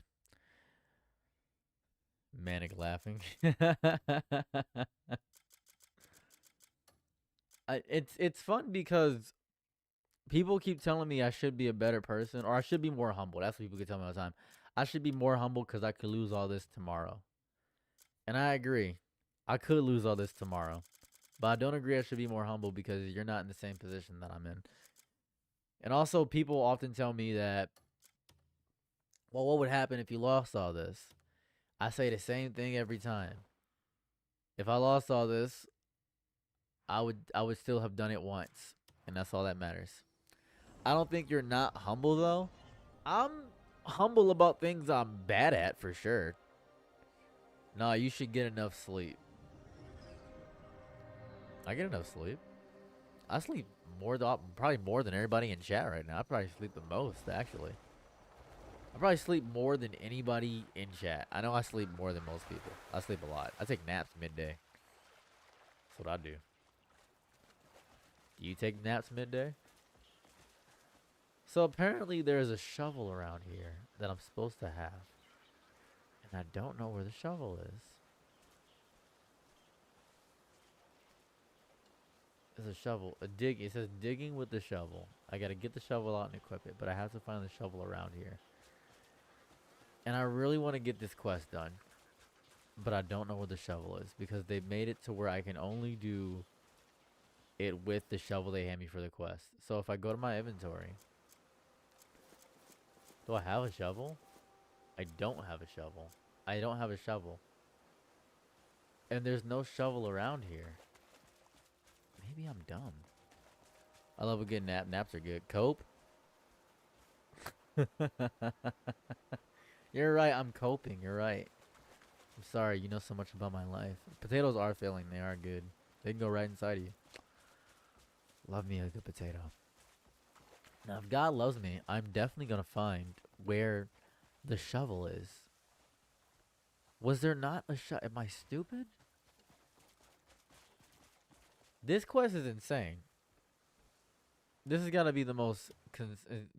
Speaker 1: Manic laughing. It's fun because people keep telling me I should be a better person or I should be more humble. That's what people keep telling me all the time. I should be more humble because I could lose all this tomorrow. And I agree. I could lose all this tomorrow. But I don't agree I should be more humble because you're not in the same position that I'm in. And also, people often tell me that, well, what would happen if you lost all this? I say the same thing every time. If I lost all this, I would still have done it once. And that's all that matters. I don't think you're not humble, though. I'm humble about things I'm bad at, for sure. Nah, you should get enough sleep. I get enough sleep. I sleep probably more than everybody in chat right now. I probably sleep the most, actually. I probably sleep more than anybody in chat. I know I sleep more than most people. I sleep a lot. I take naps midday. That's what I do. Do you take naps midday? So apparently there's a shovel around here that I'm supposed to have. And I don't know where the shovel is. There's a shovel. It says digging with the shovel. I gotta get the shovel out and equip it, but I have to find the shovel around here. And I really want to get this quest done. But I don't know where the shovel is because they made it to where I can only do it with the shovel they hand me for the quest. So if I go to my inventory, do I have a shovel? I don't have a shovel. I don't have a shovel. And there's no shovel around here. Maybe I'm dumb. I love a good nap. Naps are good. Cope? You're right. I'm coping. You're right. I'm sorry. You know so much about my life. Potatoes are filling. They are good. They can go right inside of you. Love me a good potato. Now, if God loves me, I'm definitely going to find where the shovel is. Was there not a shovel? Am I stupid? This quest is insane. This has got to be the most...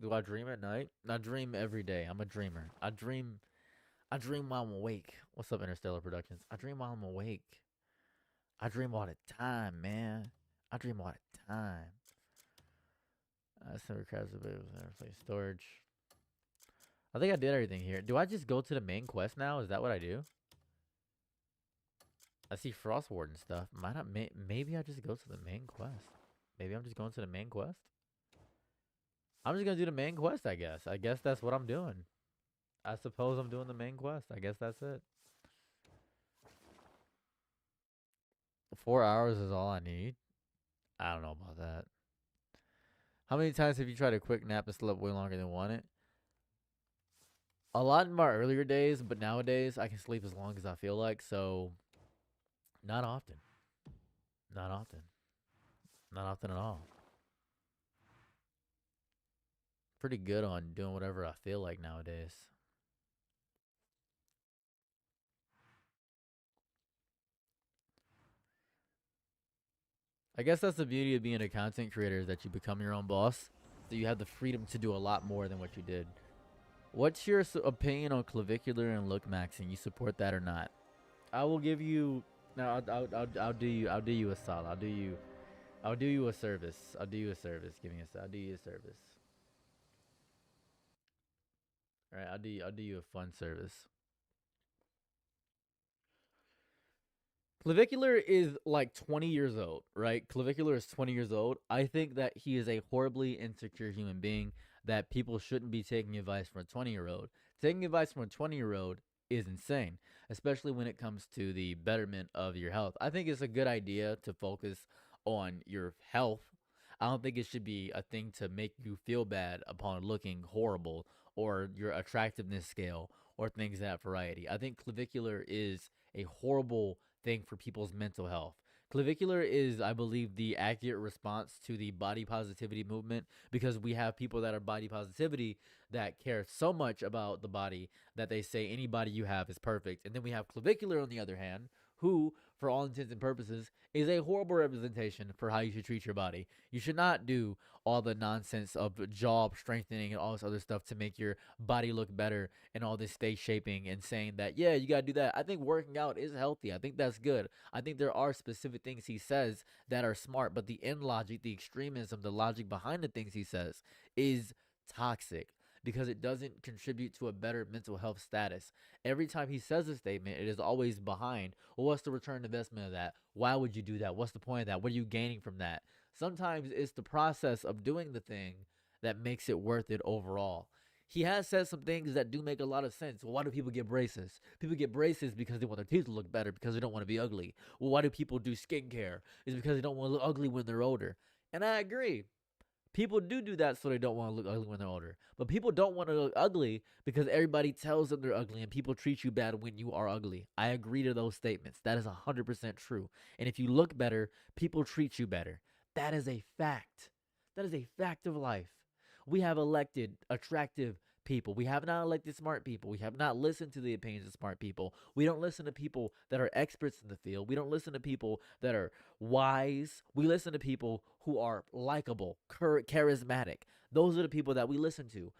Speaker 1: do I dream at night? I dream every day. I'm a dreamer. I dream while I'm awake. What's up, Interstellar Productions? I dream while I'm awake. I dream all the time, man. I dream all the time. Never crashed the place storage. I think I did everything here. Do I just go to the main quest now? Is that what I do? I see Frostward and stuff. Might not. Maybe I just go to the main quest. Maybe I'm just going to the main quest. I'm just gonna do the main quest, I guess. I guess that's what I'm doing. I suppose I'm doing the main quest. I guess that's it. 4 hours is all I need. I don't know about that. How many times have you tried a quick nap and slept way longer than wanted? A lot in my earlier days, but nowadays I can sleep as long as I feel like, so not often. Not often. Not often at all. Pretty good on doing whatever I feel like nowadays. I guess that's the beauty of being a content creator, is that you become your own boss. So you have the freedom to do a lot more than what you did. What's your opinion on clavicular and Looksmaxxing? You support that or not? I will give you... No, I'll do you a solid. I'll do you a service. I'll do you a service. I'll do you a service. All right, I'll do you a fun service. Clavicular is like 20 years old, right? Clavicular is 20 years old. I think that he is a horribly insecure human being, that people shouldn't be taking advice from a 20-year-old. Taking advice from a 20-year-old is insane, especially when it comes to the betterment of your health. I think it's a good idea to focus on your health. I don't think it should be a thing to make you feel bad upon looking horrible, or your attractiveness scale, or things of that variety. I think clavicular is a horrible thing for people's mental health. Clavicular is, I believe, the accurate response to the body positivity movement, because we have people that are body positivity that care so much about the body that they say any body you have is perfect. And then we have clavicular, on the other hand, who, for all intents and purposes, is a horrible representation for how you should treat your body. You should not do all the nonsense of jaw strengthening and all this other stuff to make your body look better and all this face shaping and saying that, yeah, you got to do that. I think working out is healthy. I think that's good. I think there are specific things he says that are smart, but the end logic, the extremism, the logic behind the things he says is toxic, because it doesn't contribute to a better mental health status. Every time he says a statement, it is always behind, well, what's the return investment of that? Why would you do that? What's the point of that? What are you gaining from that? Sometimes it's the process of doing the thing that makes it worth it overall. He has said some things that do make a lot of sense. Well, why do people get braces? People get braces because they want their teeth to look better, because they don't want to be ugly. Well, why do people do skincare? It's because they don't want to look ugly when they're older. And I agree. People do that so they don't want to look ugly when they're older. But people don't want to look ugly because everybody tells them they're ugly and people treat you bad when you are ugly. I agree to those statements. That is 100% true. And if you look better, people treat you better. That is a fact. That is a fact of life. We have elected attractive people. We have not elected smart people. We have not listened to the opinions of smart people. We don't listen to people that are experts in the field. We don't listen to people that are wise. We listen to people who are likable, charismatic. Those are the people that we listen to.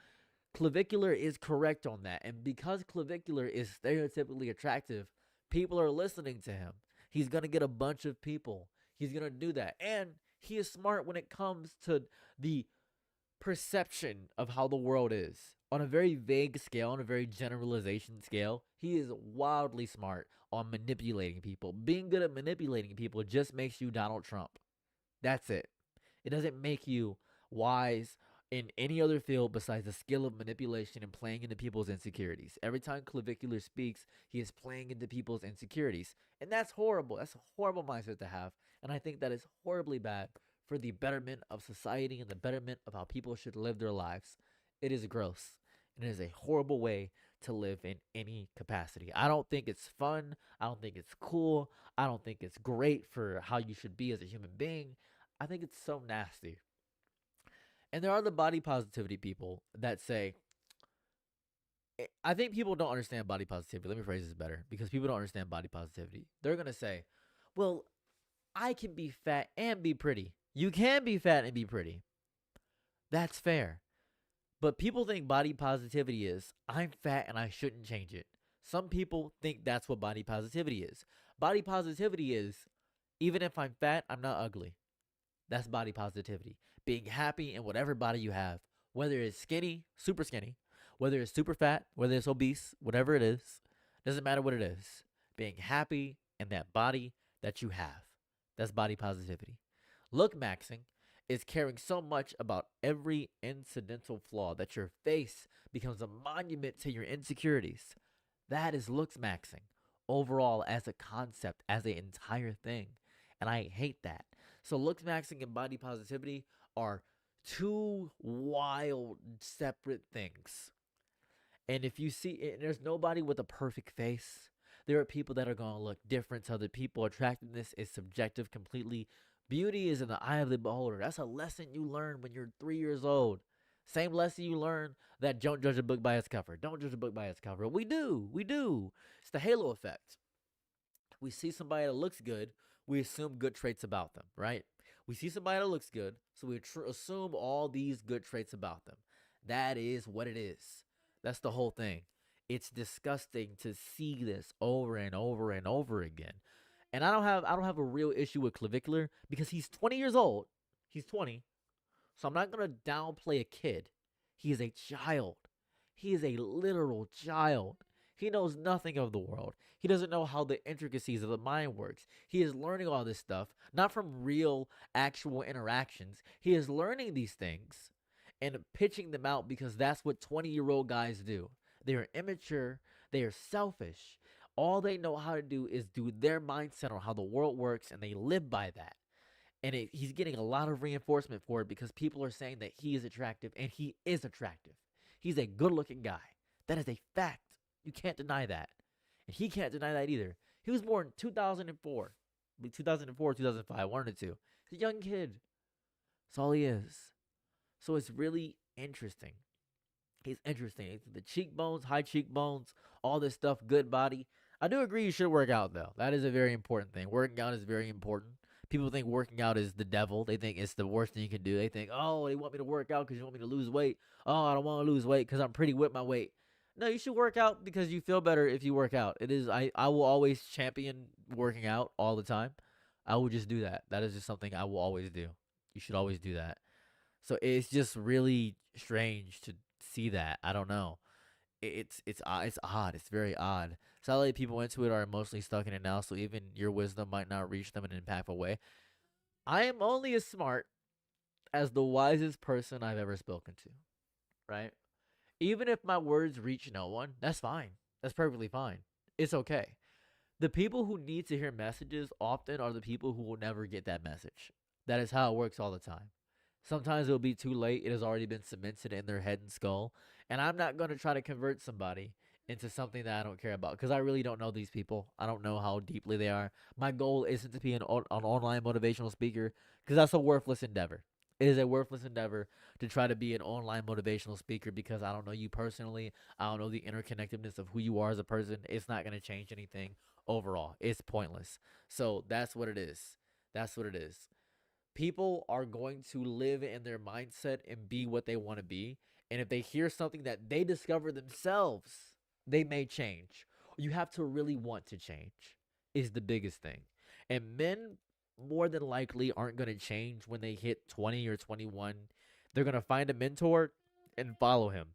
Speaker 1: Clavicular is correct on that. And because Clavicular is stereotypically attractive, people are listening to him. He's going to get a bunch of people. He's going to do that. And he is smart when it comes to the perception of how the world is. On a very vague scale, on a very generalization scale, he is wildly smart on manipulating people. Being good at manipulating people just makes you Donald Trump. That's it. It doesn't make you wise in any other field besides the skill of manipulation and playing into people's insecurities. Every time Clavicular speaks, he is playing into people's insecurities. And that's horrible. That's a horrible mindset to have. And I think that is horribly bad for the betterment of society and the betterment of how people should live their lives. It is gross. It is a horrible way to live in any capacity. I don't think it's fun. I don't think it's cool. I don't think it's great for how you should be as a human being. I think it's so nasty. And there are the body positivity people that say, I think people don't understand body positivity. Let me phrase this better, because people don't understand body positivity. They're going to say, well, I can be fat and be pretty. You can be fat and be pretty. That's fair. But people think body positivity is, I'm fat and I shouldn't change it. Some people think that's what body positivity is. Body positivity is, even if I'm fat, I'm not ugly. That's body positivity. Being happy in whatever body you have, whether it's skinny, super skinny, whether it's super fat, whether it's obese, whatever it is, doesn't matter what it is. Being happy in that body that you have. That's body positivity. Lookmaxxing is caring so much about every incidental flaw that your face becomes a monument to your insecurities. That is Looksmaxxing overall, as a concept, as an entire thing. And I hate that. So Looksmaxxing and body positivity are two wild separate things. And if you see, there's nobody with a perfect face. There are people that are going to look different to other people. Attractiveness is subjective completely. Beauty is in the eye of the beholder. That's a lesson you learn when you're 3 years old. Same lesson you learn that don't judge a book by its cover. Don't judge a book by its cover. We do. It's the halo effect. We see somebody that looks good, we assume good traits about them, right? We see somebody that looks good, so we assume all these good traits about them. That is what it is. That's the whole thing. It's disgusting to see this over and over and over again. And I don't have a real issue with Clavicular because he's 20 years old. He's 20. So I'm not going to downplay a kid. He is a child. He is a literal child. He knows nothing of the world. He doesn't know how the intricacies of the mind works. He is learning all this stuff, not from real, actual interactions. He is learning these things and pitching them out because that's what 20-year-old guys do. They are immature. They are selfish. All they know how to do is do their mindset on how the world works, and they live by that. And he's getting a lot of reinforcement for it because people are saying that he is attractive, and he is attractive. He's a good-looking guy. That is a fact. You can't deny that. And he can't deny that either. He was born in 2004. 2004, 2005, one or two. He's a young kid. That's all he is. So it's really interesting. He's interesting. It's the cheekbones, high cheekbones, all this stuff, good body. I do agree you should work out, though. That is a very important thing. Working out is very important. People think working out is the devil. They think it's the worst thing you can do. They think, oh, they want me to work out because you want me to lose weight. Oh, I don't want to lose weight because I'm pretty with my weight. No, you should work out because you feel better if you work out. It is. I will always champion working out all the time. I will just do that. That is just something I will always do. You should always do that. So it's just really strange to see that. I don't know. It's odd. It's very odd. Sadly, people into it are emotionally stuck in it now, so even your wisdom might not reach them in an impactful way. I am only as smart as the wisest person I've ever spoken to, right? Even if my words reach no one, that's fine. That's perfectly fine. It's okay. The people who need to hear messages often are the people who will never get that message. That is how it works all the time. Sometimes it'll be too late. It has already been cemented in their head and skull. And I'm not going to try to convert somebody into something that I don't care about because I really don't know these people. I don't know how deeply they are. My goal isn't to be an online motivational speaker because that's a worthless endeavor. It is a worthless endeavor to try to be an online motivational speaker because I don't know you personally. I don't know the interconnectedness of who you are as a person. It's not going to change anything overall. It's pointless. So that's what it is. That's what it is. People are going to live in their mindset and be what they want to be. And if they hear something that they discover themselves, they may change. You have to really want to change is the biggest thing. And men more than likely aren't going to change when they hit 20 or 21. They're going to find a mentor and follow him.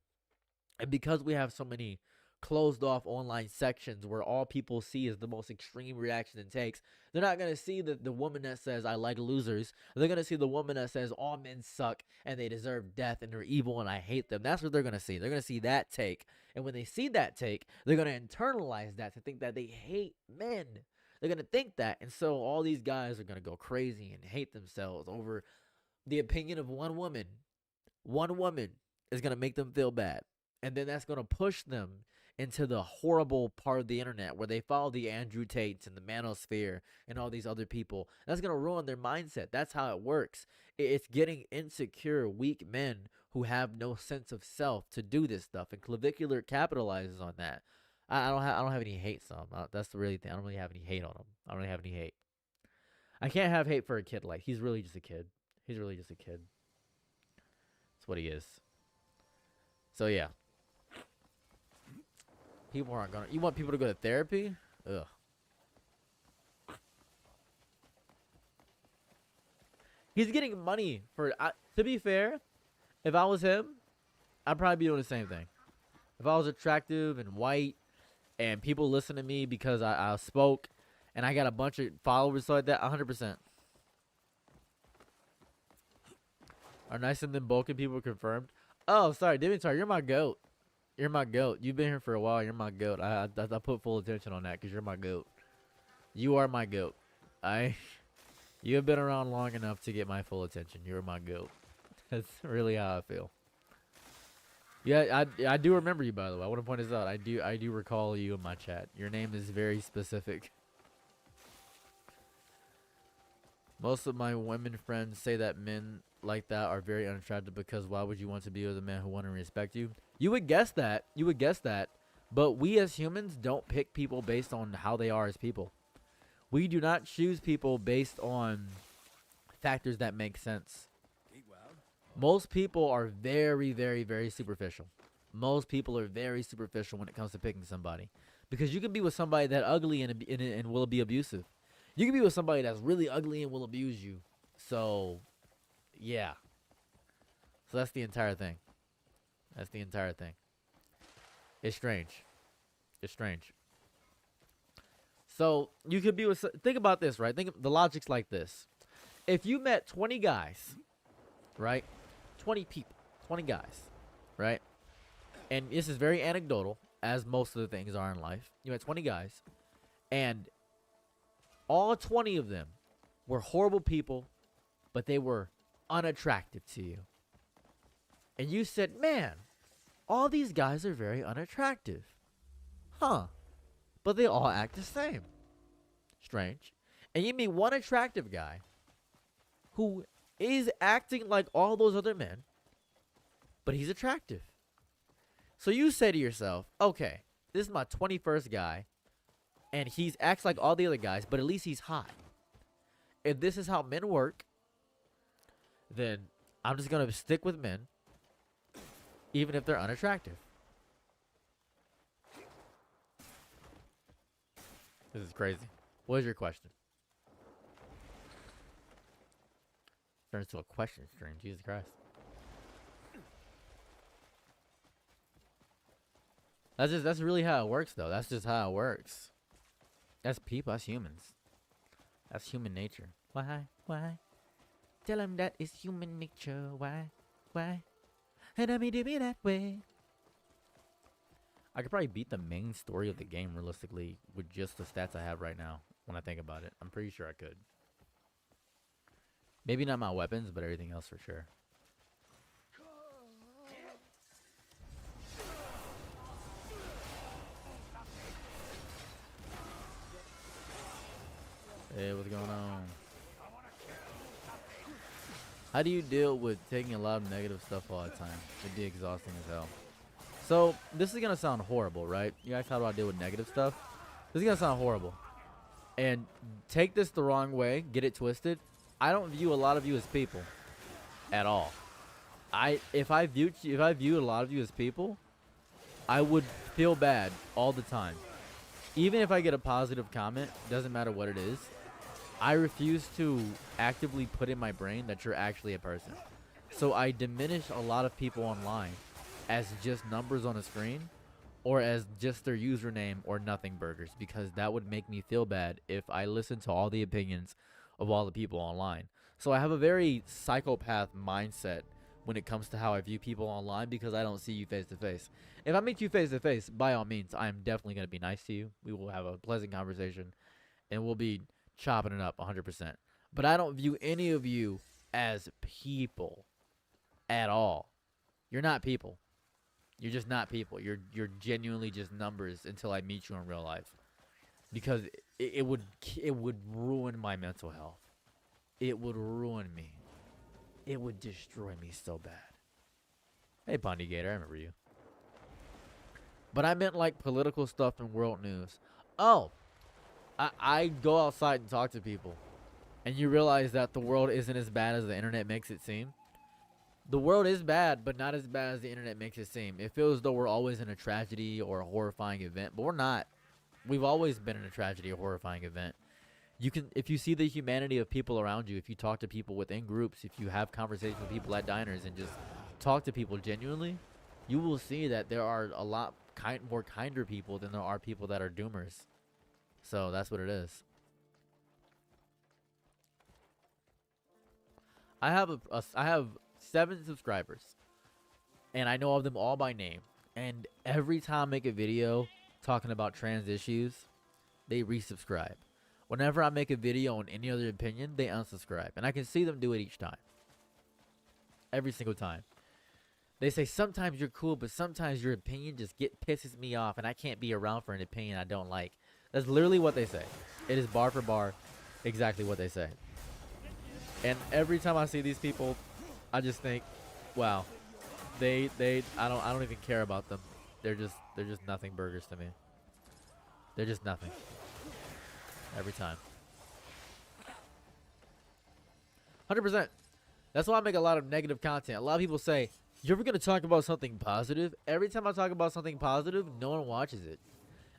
Speaker 1: And because we have so many closed off online sections where all people see is the most extreme reaction it takes, they're not going to see the woman that says I like losers. They're going to see the woman that says all men suck and they deserve death and they're evil and I hate them. That's what they're going to see. They're going to see that take. And when they see that take, they're going to internalize that to think that they hate men. They're going to think that. And so all these guys are going to go crazy and hate themselves over the opinion of one woman. One woman is going to make them feel bad. And then that's going to push them into the horrible part of the internet where they follow the Andrew Tates and the Manosphere and all these other people. That's going to ruin their mindset. That's how it works. It's getting insecure, weak men who have no sense of self to do this stuff. And Clavicular capitalizes on that. I don't have any hate on him. That's the really thing. I don't really have any hate on him. I don't really have any hate. I can't have hate for a kid. Like, he's really just a kid. He's really just a kid. That's what he is. So, yeah. People aren't gonna. You want people to go to therapy? Ugh. He's getting money for. To be fair, if I was him, I'd probably be doing the same thing. If I was attractive and white, and people listen to me because I spoke, and I got a bunch of followers like that, 100%. Are nicer than bulking people confirmed? Oh, sorry, Dimitar, you're my goat. You're my goat. You've been here for a while. You're my goat. I put full attention on that because you're my goat. You are my goat. You have been around long enough to get my full attention. You're my goat. That's really how I feel. Yeah, I do remember you, by the way. I want to point this out. I do recall you in my chat. Your name is very specific. Most of my women friends say that men like that are very unattractive because why would you want to be with a man who wouldn't respect you? You would guess that. You would guess that. But we as humans don't pick people based on how they are as people. We do not choose people based on factors that make sense. Most people are very, very, very superficial. Most people are very superficial when it comes to picking somebody. Because you can be with somebody that ugly and will be abusive. You can be with somebody that's really ugly and will abuse you. So, yeah. So that's the entire thing. That's the entire thing. It's strange. It's strange. So, you could be with... Think about this, right? The logic's like this. If you met 20 guys, right? 20 people. 20 guys, right? And this is very anecdotal, as most of the things are in life. You met 20 guys, and all 20 of them were horrible people, but they were unattractive to you. And you said, man, all these guys are very unattractive. Huh. But they all act the same. Strange. and you meet one attractive guy who is acting like all those other men, but he's attractive. So you say to yourself, okay, this is my 21st guy, and he acts like all the other guys, but at least he's hot. If this is how men work, then I'm just going to stick with men, even if they're unattractive. This is crazy. What is your question? Turns to a question stream. Jesus Christ. That's really how it works, though. That's just how it works. That's people. That's humans. That's human nature. Why? Tell him that it's human nature. Why? And I mean to be that way. I could probably beat the main story of the game realistically with just the stats I have right now. When I think about it, I'm pretty sure I could. Maybe not my weapons, but everything else for sure. Hey, what's going on? How do you deal with taking a lot of negative stuff all the time? It'd be exhausting as hell. So, this is going to sound horrible, right? You guys, how do I deal with negative stuff? This is going to sound horrible. And take this the wrong way, get it twisted. I don't view a lot of you as people at all. If I viewed a lot of you as people, I would feel bad all the time. Even if I get a positive comment, doesn't matter what it is, I refuse to actively put in my brain that you're actually a person. So I diminish a lot of people online as just numbers on a screen or as just their username or nothing burgers, because that would make me feel bad if I listen to all the opinions of all the people online. So I have a very psychopath mindset when it comes to how I view people online, because I don't see you face to face. If I meet you face to face, by all means, I'm definitely going to be nice to you. We will have a pleasant conversation and we'll be chopping it up 100%. But I don't view any of you as people at all. You're not people. You're just not people. You're genuinely just numbers until I meet you in real life. Because it would ruin my mental health. It would ruin me. It would destroy me so bad. Hey, Bundy Gator, I remember you. But I meant like political stuff and world news. Oh, I go outside and talk to people. And you realize that the world isn't as bad as the internet makes it seem. The world is bad, but not as bad as the internet makes it seem. It feels as though we're always in a tragedy or a horrifying event, but we're not. We've always been in a tragedy or horrifying event. You can, if you see the humanity of people around you, if you talk to people within groups, if you have conversations with people at diners and just talk to people genuinely, you will see that there are a lot more kinder people than there are people that are doomers. So that's what it is. I have 7 subscribers, and I know of them all by name. And every time I make a video talking about trans issues, they resubscribe. Whenever I make a video on any other opinion, they unsubscribe. And I can see them do it each time. Every single time. They say, sometimes you're cool, but sometimes your opinion just pisses me off, and I can't be around for an opinion I don't like. That's literally what they say. It is bar for bar exactly what they say. And every time I see these people, I just think, wow, I don't even care about them. They're just nothing burgers to me. They're just nothing. Every time. 100%. That's why I make a lot of negative content. A lot of people say, you're ever going to talk about something positive? Every time I talk about something positive, no one watches it.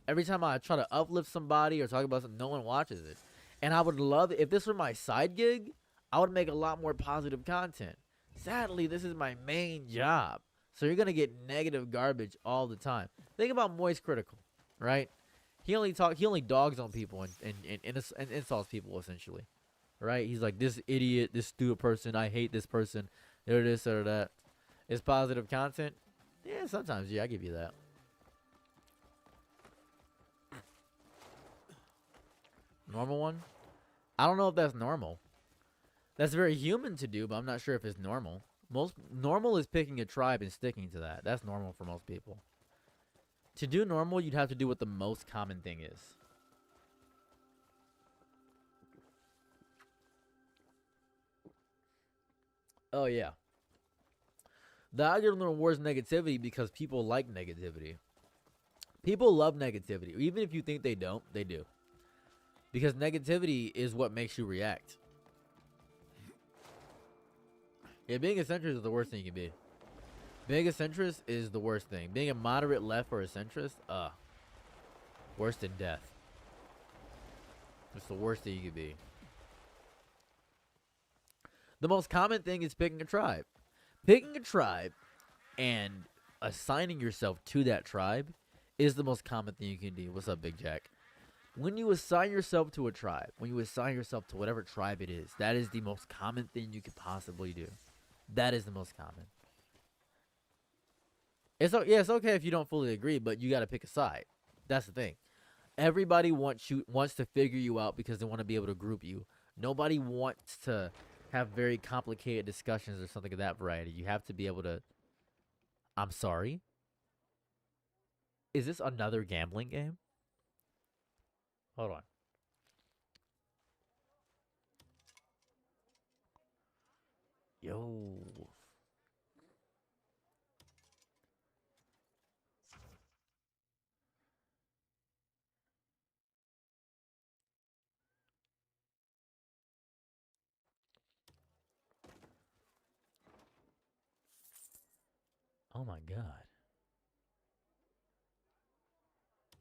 Speaker 1: Every time I try to uplift somebody or talk about something, no one watches it. And I would love, if this were my side gig, I would make a lot more positive content. Sadly, this is my main job. So you're going to get negative garbage all the time. Think about Moist Critical, right? He only dogs on people and insults people, essentially. Right? He's like, this idiot, this stupid person, I hate this person, or this or that. It's positive content? Yeah, sometimes, yeah, I give you that. Normal one? I don't know if that's normal. That's very human to do, but I'm not sure if it's normal. Normal is picking a tribe and sticking to that. That's normal for most people. To do normal, you'd have to do what the most common thing is. Oh yeah. The algorithm rewards negativity because people like negativity. People love negativity. Even if you think they don't, they do. Because negativity is what makes you react. Yeah, being a centrist is the worst thing you can be. Being a centrist is the worst thing. Being a moderate left or a centrist, worse than death. It's the worst thing you could be. The most common thing is picking a tribe. Picking a tribe and assigning yourself to that tribe is the most common thing you can do. What's up, Big Jack? When you assign yourself to a tribe, when you assign yourself to whatever tribe it is, that is the most common thing you could possibly do. That is the most common. It's okay if you don't fully agree, but you got to pick a side. That's the thing. Everybody wants to figure you out because they want to be able to group you. Nobody wants to have very complicated discussions or something of that variety. You have to be able to. I'm sorry. Is this another gambling game? Hold on. Yo. Oh my God.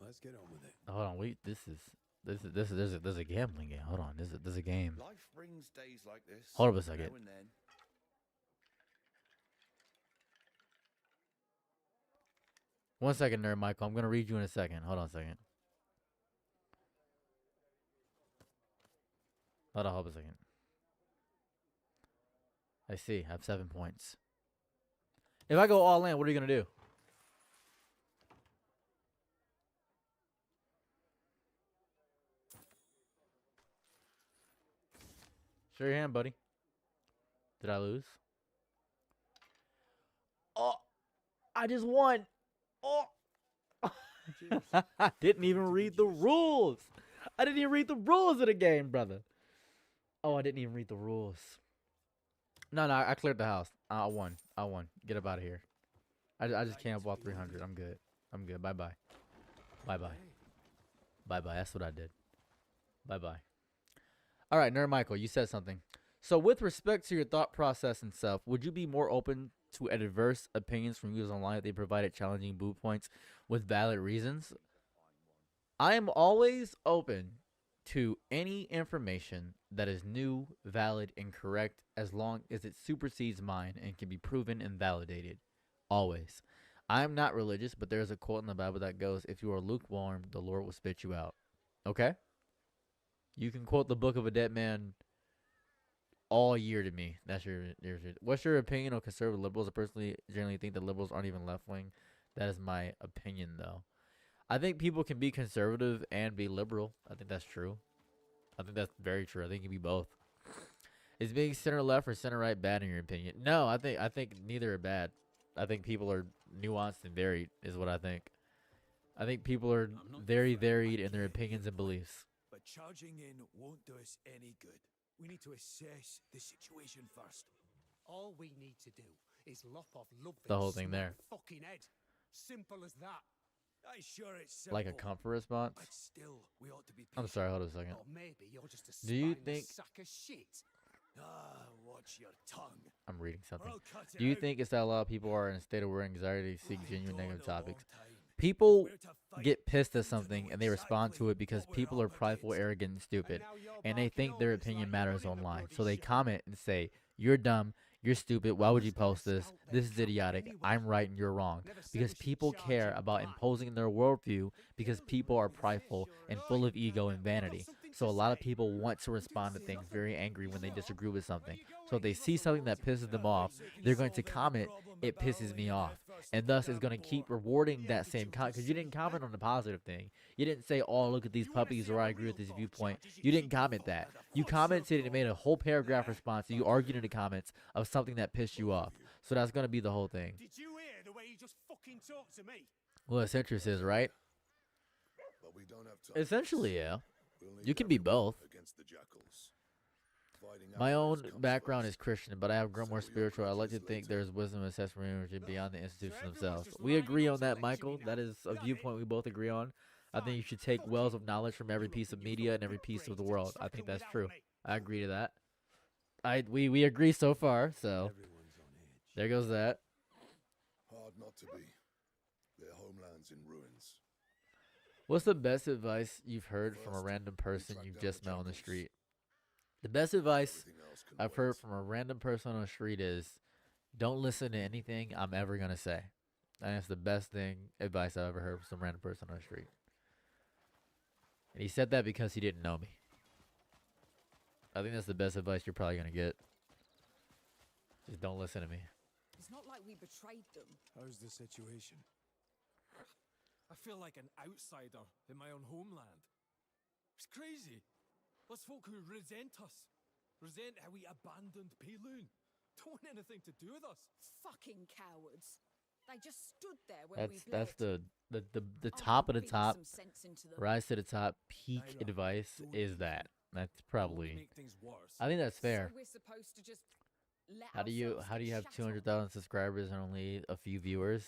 Speaker 3: Let's get on with it.
Speaker 1: Hold on. Wait. There's a gambling game. Hold on. There's a game.
Speaker 7: Life brings days like this.
Speaker 1: Hold up a second.
Speaker 7: Now and then.
Speaker 1: One second there, Michael. I'm gonna read you in a second. Hold on a second. Hold up a second. I see. I have 7 points. If I go all in, what are you gonna do? Show your hand, buddy. Did I lose? Oh, I just won. Oh, I didn't even read the rules. I didn't even read the rules of the game, brother. Oh, I didn't even read the rules. No, I cleared the house. I won. Get up out of here. I just can't ball 300. I'm good. Bye-bye. Bye-bye. That's what I did. Bye-bye. All right, Nerd Michael, you said something. So with respect to your thought process and stuff, would you be more open to adverse opinions from users online if they provided challenging boo points with valid reasons? I am always open to any information that is new, valid, and correct as long as it supersedes mine and can be proven and validated. Always. I am not religious, but there's a quote in the Bible that goes, if you are lukewarm, the Lord will spit you out. Okay? You can quote the Book of a Dead Man all year to me. That's what's your opinion on conservative liberals? I personally generally think that liberals aren't even left wing. That is my opinion, though. I think people can be conservative and be liberal. I think that's true. I think that's very true. I think you can be both. Is being center left or center right bad in your opinion? No, I think neither are bad. I think people are nuanced and varied is what I think. I think people are very varied in their opinions and beliefs.
Speaker 4: But charging in won't do us any good. We need to assess the situation first.
Speaker 5: All we need to do is lop off Ludwig's
Speaker 1: The whole thing there.
Speaker 5: fucking head. Simple as that.
Speaker 4: I'm sure it's
Speaker 1: Like a
Speaker 4: simple,
Speaker 1: comfort response?
Speaker 4: but still, we ought to be
Speaker 1: I'm
Speaker 4: patient.
Speaker 1: sorry, hold on a second.
Speaker 5: Or maybe you're just a
Speaker 1: Do you
Speaker 5: spineless
Speaker 1: think-
Speaker 5: sack of shit.
Speaker 4: Ah, watch your tongue.
Speaker 1: I'm reading
Speaker 4: or
Speaker 1: something.
Speaker 4: I'll cut it
Speaker 1: Do you
Speaker 4: out.
Speaker 1: think it's that a lot of people are in a state of worry, anxiety, seek
Speaker 4: I've
Speaker 1: genuine
Speaker 4: gone
Speaker 1: negative
Speaker 4: a long
Speaker 1: topics?
Speaker 4: time.
Speaker 1: People
Speaker 4: We're to fight
Speaker 1: get pissed at
Speaker 4: to
Speaker 1: something
Speaker 4: know
Speaker 1: and they respond to
Speaker 4: exactly
Speaker 1: it because
Speaker 4: what we're
Speaker 1: people are
Speaker 4: up
Speaker 1: prideful,
Speaker 4: against.
Speaker 1: arrogant, and stupid.
Speaker 5: now you're
Speaker 1: And they
Speaker 5: barking
Speaker 1: think their
Speaker 5: orders
Speaker 1: opinion
Speaker 5: like
Speaker 1: matters
Speaker 5: you're running the
Speaker 1: online.
Speaker 5: bloody
Speaker 1: So they
Speaker 5: show.
Speaker 1: comment and say, you're dumb, you're stupid, why would you
Speaker 5: Just let
Speaker 1: post
Speaker 5: us
Speaker 1: this?
Speaker 5: out there
Speaker 1: This is
Speaker 5: camping
Speaker 1: idiotic,
Speaker 5: anyway.
Speaker 1: I'm right and you're wrong.
Speaker 5: Never said
Speaker 1: Because
Speaker 5: we should
Speaker 1: people
Speaker 5: charge
Speaker 1: care
Speaker 5: you
Speaker 1: about
Speaker 5: back.
Speaker 1: imposing their worldview because people are prideful and full of ego and vanity. So a lot of people want to respond to things very angry when they disagree with something. So if they see something that pisses them off, they're going to comment, it pisses me off. And thus is going to keep rewarding that same comment because you didn't comment on the positive thing. You didn't say, oh, look at these puppies, or I agree with this viewpoint. You didn't comment that. You commented and made a whole paragraph response. And you argued in the comments of something that pissed you off. So that's going to be the whole thing.
Speaker 5: Did you hear the way he just fucking talked to me?
Speaker 1: Well, his interest is, right?
Speaker 3: But we don't have time.
Speaker 1: Essentially, yeah.
Speaker 3: We'll need
Speaker 1: You can be
Speaker 3: everyone
Speaker 1: both.
Speaker 3: against the jackals. Fighting
Speaker 1: My
Speaker 3: outlaws
Speaker 1: own
Speaker 3: comes
Speaker 1: background
Speaker 3: first.
Speaker 1: is Christian, but I have grown more
Speaker 3: Settle your
Speaker 1: spiritual. I like to
Speaker 3: grudges
Speaker 1: think
Speaker 3: later.
Speaker 1: there's wisdom and assessment beyond the institutions
Speaker 4: everyone's
Speaker 1: themselves.
Speaker 4: just
Speaker 1: We
Speaker 4: lying
Speaker 1: agree
Speaker 4: on
Speaker 1: on that,
Speaker 4: to lecture me
Speaker 1: Michael.
Speaker 4: now.
Speaker 1: That is a
Speaker 4: Got it?
Speaker 1: viewpoint we both agree on. I think you should
Speaker 4: Fine.
Speaker 1: take wells
Speaker 4: Fuck
Speaker 1: of knowledge from every
Speaker 4: You
Speaker 1: piece of
Speaker 4: lot think you've
Speaker 1: media
Speaker 4: got
Speaker 1: and every
Speaker 4: big
Speaker 1: piece of the
Speaker 4: brains,
Speaker 1: world. I
Speaker 4: fucking
Speaker 1: think that's
Speaker 4: without
Speaker 1: true.
Speaker 4: me.
Speaker 1: I agree to that. We agree so far. So
Speaker 3: Everyone's on edge.
Speaker 1: there goes that.
Speaker 3: Hard not to be. Their homeland's in ruins.
Speaker 1: What's the best advice you've heard from a
Speaker 3: First,
Speaker 1: random
Speaker 3: we
Speaker 1: person
Speaker 3: track
Speaker 1: you've
Speaker 3: down
Speaker 1: just
Speaker 3: the
Speaker 1: met on the
Speaker 3: jungles.
Speaker 1: street? The best advice
Speaker 3: Everything else can
Speaker 1: I've
Speaker 3: wait.
Speaker 1: heard from a random person on the street is don't listen to anything I'm ever going to say. And that's the best advice I've ever heard from some random person on the street. And he said that because he didn't know me. I think that's the best advice you're probably going to get. Just don't listen to me.
Speaker 2: It's not like we betrayed them.
Speaker 4: How's the situation? I feel like an outsider in my own homeland. It's crazy. There's folk who resent us. Resent how we abandoned Payloon. Don't want anything to do with us.
Speaker 2: Fucking cowards. They just stood there when we
Speaker 1: That's
Speaker 2: bled.
Speaker 1: the
Speaker 2: I
Speaker 1: top of
Speaker 2: can
Speaker 1: the
Speaker 2: beat
Speaker 1: top,
Speaker 2: some sense into them.
Speaker 1: rise to the top, peak
Speaker 4: Nyla,
Speaker 1: advice
Speaker 4: don't
Speaker 1: is
Speaker 4: be
Speaker 1: that. That's
Speaker 4: Only
Speaker 1: probably,
Speaker 4: make things worse.
Speaker 1: I think that's fair.
Speaker 2: So we're supposed to just let
Speaker 1: How do you
Speaker 2: ourselves get
Speaker 1: have
Speaker 2: shat on?
Speaker 1: 200,000 subscribers and only a few viewers?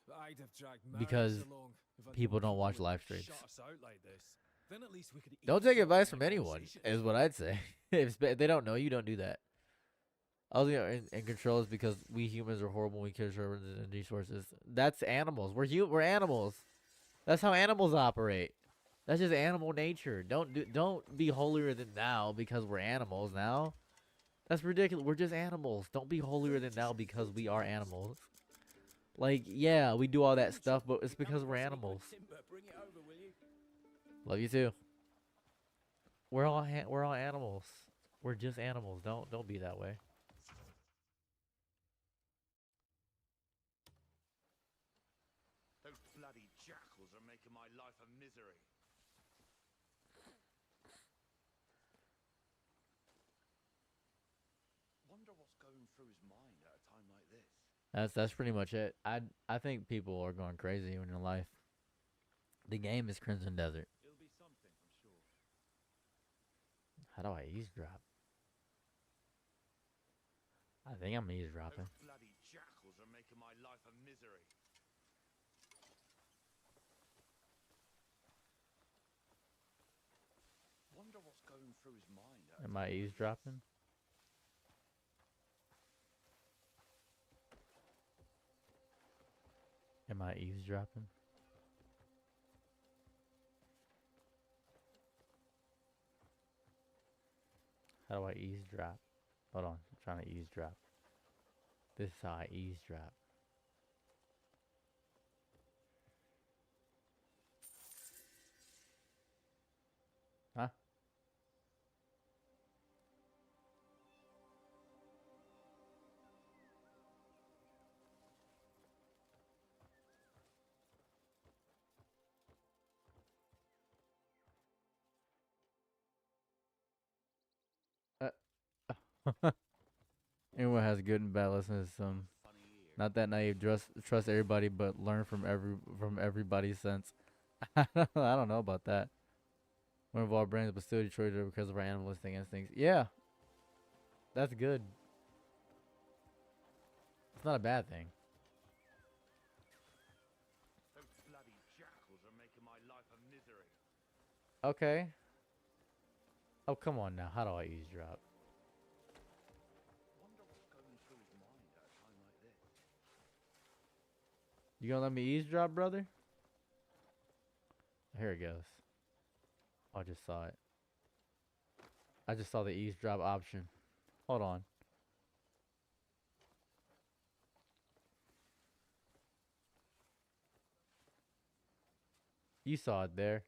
Speaker 4: I'd have dragged
Speaker 1: Because
Speaker 4: Marius along if I'd
Speaker 1: people
Speaker 4: known
Speaker 1: don't watch
Speaker 4: would
Speaker 1: live streams.
Speaker 4: shut us out like this. Then at least we could
Speaker 1: Don't take
Speaker 4: eavesdrop
Speaker 1: advice
Speaker 4: on
Speaker 1: from
Speaker 4: their
Speaker 1: anyone,
Speaker 4: conversations.
Speaker 1: is what I'd say. If they don't know you, don't do that. All in control is because we humans are horrible and we kill our resources. That's animals. We're animals. That's how animals operate. That's just animal nature. Don't be holier than thou because we're animals now. That's ridiculous. We're just animals. Don't be holier than thou because we are animals. Like, yeah, we do all that stuff, but it's because we're animals.
Speaker 5: Bring it over, will you?
Speaker 1: Love you too. We're all animals. We're just animals. Don't be that way.
Speaker 7: Those bloody jackals are making my life a misery. Wonder what's going through his mind at a time like this.
Speaker 1: That's pretty much it. I think people are going crazy in their life. The game is Crimson Desert.
Speaker 4: It'll be something, I'm sure.
Speaker 1: How do I eavesdrop? I think I'm eavesdropping.
Speaker 7: Those bloody jackals are making my life a misery. Wonder what's going through his mind at a
Speaker 1: Am
Speaker 7: time
Speaker 1: I
Speaker 7: like this.
Speaker 1: eavesdropping? Am I eavesdropping? How do I eavesdrop? Hold on, I'm trying to eavesdrop. This is how I eavesdrop. Huh? Everyone has good and bad lessons. Not that naive. Trust everybody, but learn from everybody's sense. I don't know about that. One of our brains, but still destroyed because of our animalistic instincts. Yeah, that's good. It's not a bad thing.
Speaker 7: Those bloody jackals are making my life a misery.
Speaker 1: Okay. Oh, come on now. How do I eavesdrop?
Speaker 7: Wonder what's going through his mind at a time like this.
Speaker 1: You gonna let me eavesdrop, brother? Here it goes. I just saw it. I just saw the eavesdrop option. Hold on. You saw it there.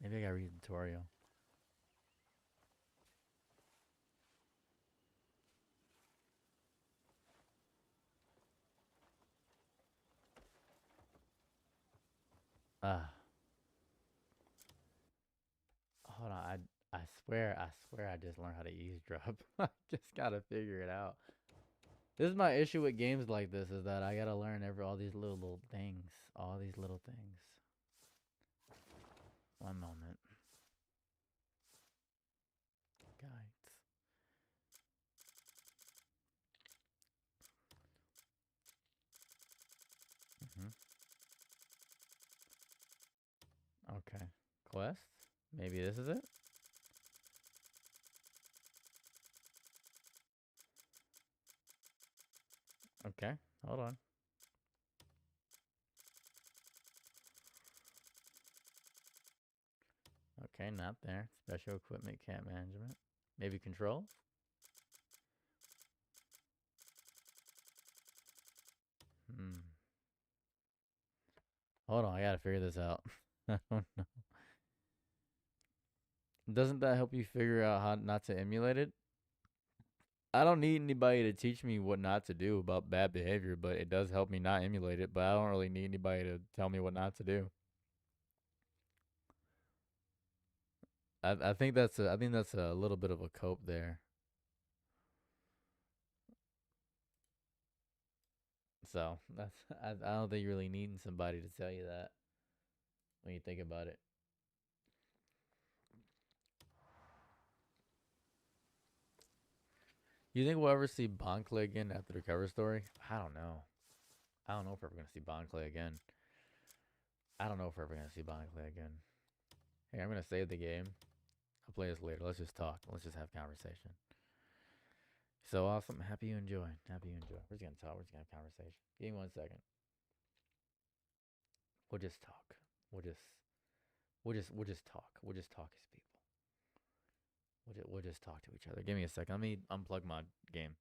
Speaker 1: Maybe I gotta read the tutorial. Hold on. I swear I just learned how to eavesdrop. I just gotta figure it out. This is my issue with games like this, is that I gotta learn all these little things. All these little things. One moment. Okay. Quest? Maybe this is it? Okay, hold on. Okay, not there. Special equipment, cat management. Maybe controls? Hold on, I gotta figure this out. I don't know. Doesn't that help you figure out how not to emulate it? I don't need anybody to teach me what not to do about bad behavior, but it does help me not emulate it, but I don't really need anybody to tell me what not to do. I think that's a little bit of a cope there. So that's I don't think you're really needing somebody to tell you that when you think about it. You think we'll ever see Bonclay again after the cover story? I don't know. I don't know if we're ever gonna see Bonclay again. I don't know if we're ever gonna see Bonclay again. Hey, I'm gonna save the game. I'll play this later. Let's just talk. Let's just have conversation. So awesome. Happy you enjoy. Happy you enjoy. We're just gonna talk. We're just gonna have conversation. Give me 1 second. We'll just talk. We'll just talk. We'll just talk as people. We'll just talk to each other. Give me a second. Let me unplug my game.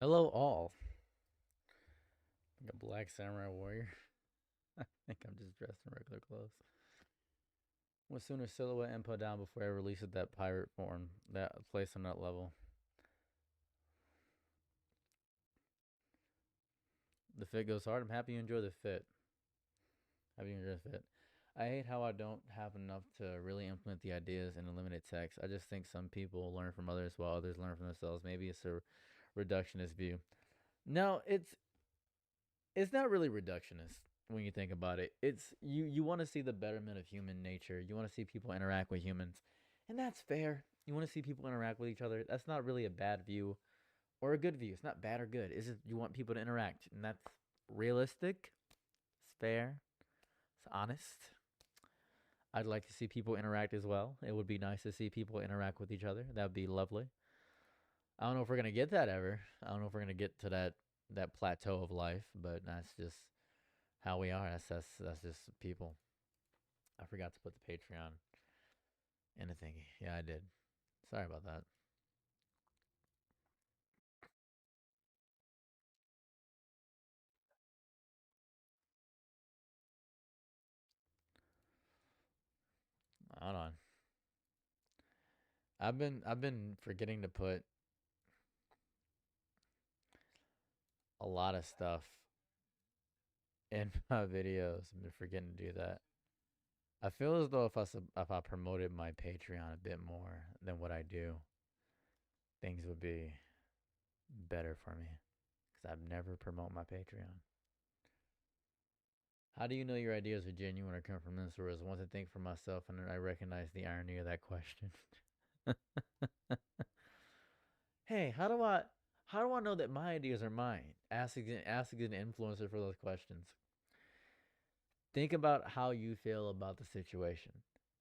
Speaker 1: Hello, all. Like a black samurai warrior. I think I'm just dressed in regular clothes. We'll sooner silhouette and put down before I release it that pirate form that place on that level. The fit goes hard. I'm happy you enjoy the fit. Happy you enjoy the fit. I hate how I don't have enough to really implement the ideas in a limited text. I just think some people learn from others while others learn from themselves. Maybe it's a reductionist view. No, it's not really reductionist when you think about it. It's you want to see the betterment of human nature. You want to see people interact with humans. And that's fair. You want to see people interact with each other. That's not really a bad view or a good view. It's not bad or good. It's just you want people to interact, and that's realistic. It's fair. It's honest. I'd like to see people interact as well. It would be nice to see people interact with each other. That would be lovely. I don't know if we're gonna get that ever. I don't know if we're gonna get to that plateau of life, but that's just how we are. That's just people. I forgot to put the Patreon in the thingy. Yeah, I did. Sorry about that. Hold on. I've been forgetting to put a lot of stuff in my videos. I've been forgetting to do that. I feel as though if I promoted my Patreon a bit more than what I do, things would be better for me. Because I've never promote my Patreon. How do you know your ideas are genuine or come from this source? I want to think for myself, and I recognize the irony of that question. Hey, how do I know that my ideas are mine? Asking an influencer for those questions. Think about how you feel about the situation.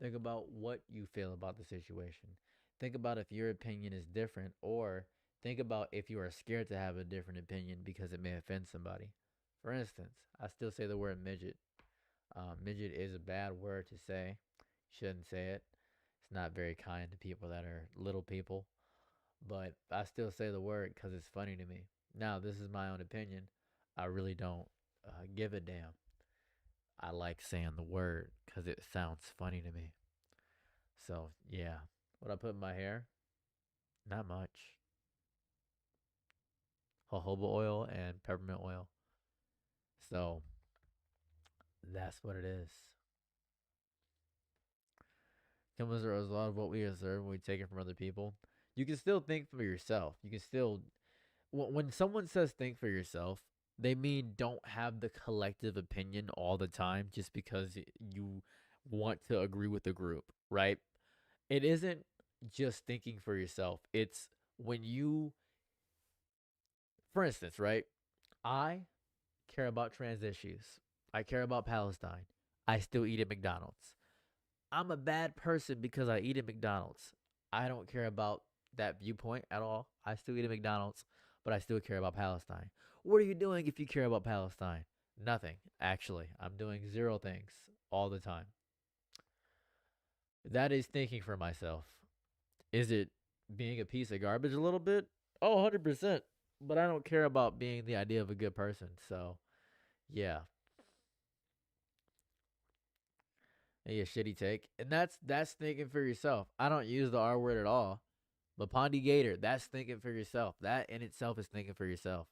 Speaker 1: Think about what you feel about the situation. Think about if your opinion is different, or think about if you are scared to have a different opinion because it may offend somebody. For instance, I still say the word midget. Midget is a bad word to say. Shouldn't say it. It's not very kind to people that are little people. But I still say the word because it's funny to me. Now, this is my own opinion. I really don't give a damn. I like saying the word because it sounds funny to me. So, yeah. What I put in my hair? Not much. Jojoba oil and peppermint oil. So, that's what it is. Comes as a result of what we observe when we take it from other people. You can still think for yourself. You can still, when someone says think for yourself, they mean don't have the collective opinion all the time just because you want to agree with the group, right? It isn't just thinking for yourself. It's when you, for instance, right? I care about trans issues. I care about Palestine. I still eat at McDonald's. I'm a bad person because I eat at McDonald's. I don't care about that viewpoint at all. I still eat at McDonald's, but I still care about Palestine. What are you doing if you care about Palestine? Nothing, actually. I'm doing zero things all the time. That is thinking for myself. Is it being a piece of garbage a little bit? Oh, 100%. But I don't care about being the idea of a good person. So, yeah. Maybe a shitty take. And that's thinking for yourself. I don't use the R word at all. But Pondy Gator, that's thinking for yourself. That in itself is thinking for yourself.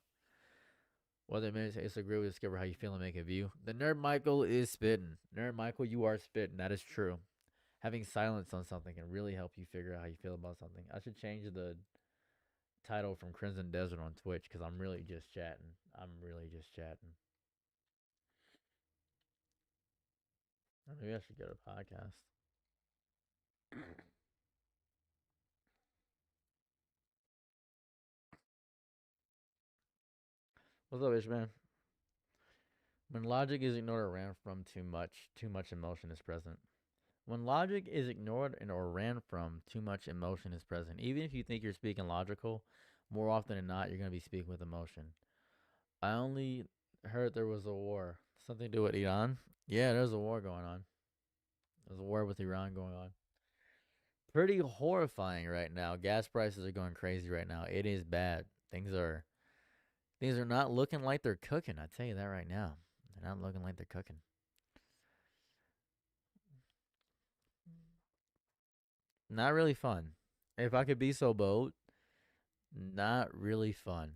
Speaker 1: Whether it means disagree with, discover how you feel and make a view. The Nerd Michael is spitting. Nerd Michael, you are spitting. That is true. Having silence on something can really help you figure out how you feel about something. I should change the title from Crimson Desert on Twitch because I'm really just chatting. I'm really just chatting. Or maybe I should get a podcast. What's up, Ishman? When logic is ignored or ran from too much emotion is present. When logic is ignored and or ran from, too much emotion is present. Even if you think you're speaking logical, more often than not, you're going to be speaking with emotion. I only heard there was a war. Something to do with Iran? Yeah, there's a war going on. There's a war with Iran going on. Pretty horrifying right now. Gas prices are going crazy right now. It is bad. Things are not looking like they're cooking. I tell you that right now. They're not looking like they're cooking. Not really fun. If I could be so bold, not really fun.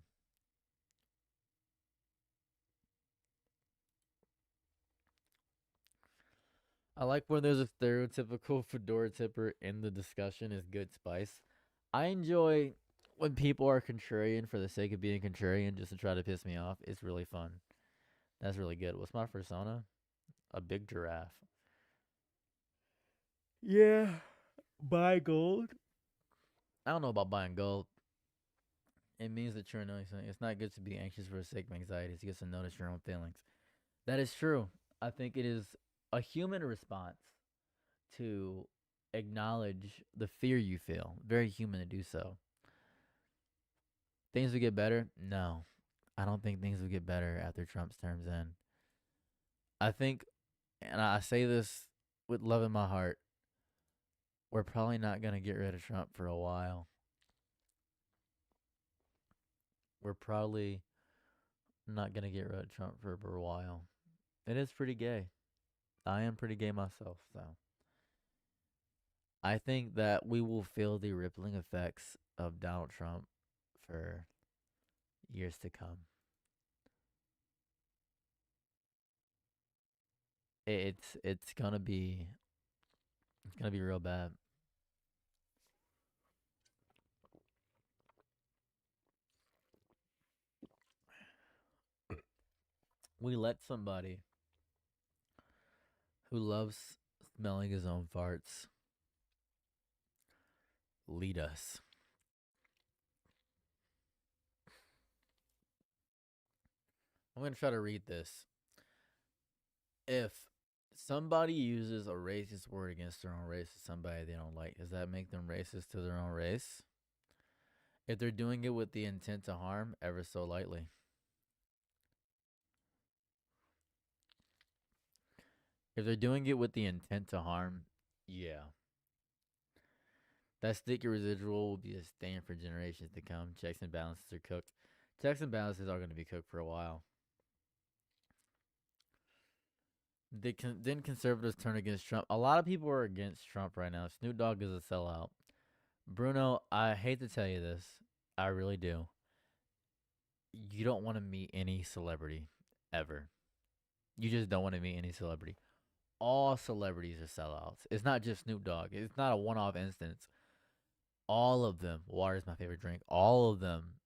Speaker 1: I like when there's a stereotypical fedora tipper in the discussion is good spice. I enjoy when people are contrarian for the sake of being contrarian just to try to piss me off. It's really fun. That's really good. What's my persona? A big giraffe. Yeah. Buy gold. I don't know about buying gold. It means that you're annoying something. It's not good to be anxious for the sake of anxiety. It's good to notice your own feelings. That is true. I think it is a human response to acknowledge the fear you feel. Very human to do so. Things will get better? No. I don't think things will get better after Trump's term's end. I think, and I say this with love in my heart, we're probably not going to get rid of Trump for a while. We're probably not going to get rid of Trump for a while. It is pretty gay. I am pretty gay myself, so I think that we will feel the rippling effects of Donald Trump for years to come. It's gonna be real bad. We let somebody who loves smelling his own farts lead us. I'm going to try to read this. If Somebody uses a racist word against their own race to somebody they don't like. Does that make them racist to their own race? If they're doing it with the intent to harm, ever so lightly. If they're doing it with the intent to harm, yeah. That sticky residual will be a stain for generations to come. Checks and balances are cooked. Checks and balances are going to be cooked for a while. Then conservatives turn against Trump. A lot of people are against Trump right now. Snoop Dogg is a sellout. Bruno, I hate to tell you this. I really do. You don't want to meet any celebrity ever. You just don't want to meet any celebrity. All celebrities are sellouts. It's not just Snoop Dogg. It's not a one-off instance. All of them. Water is my favorite drink. All of them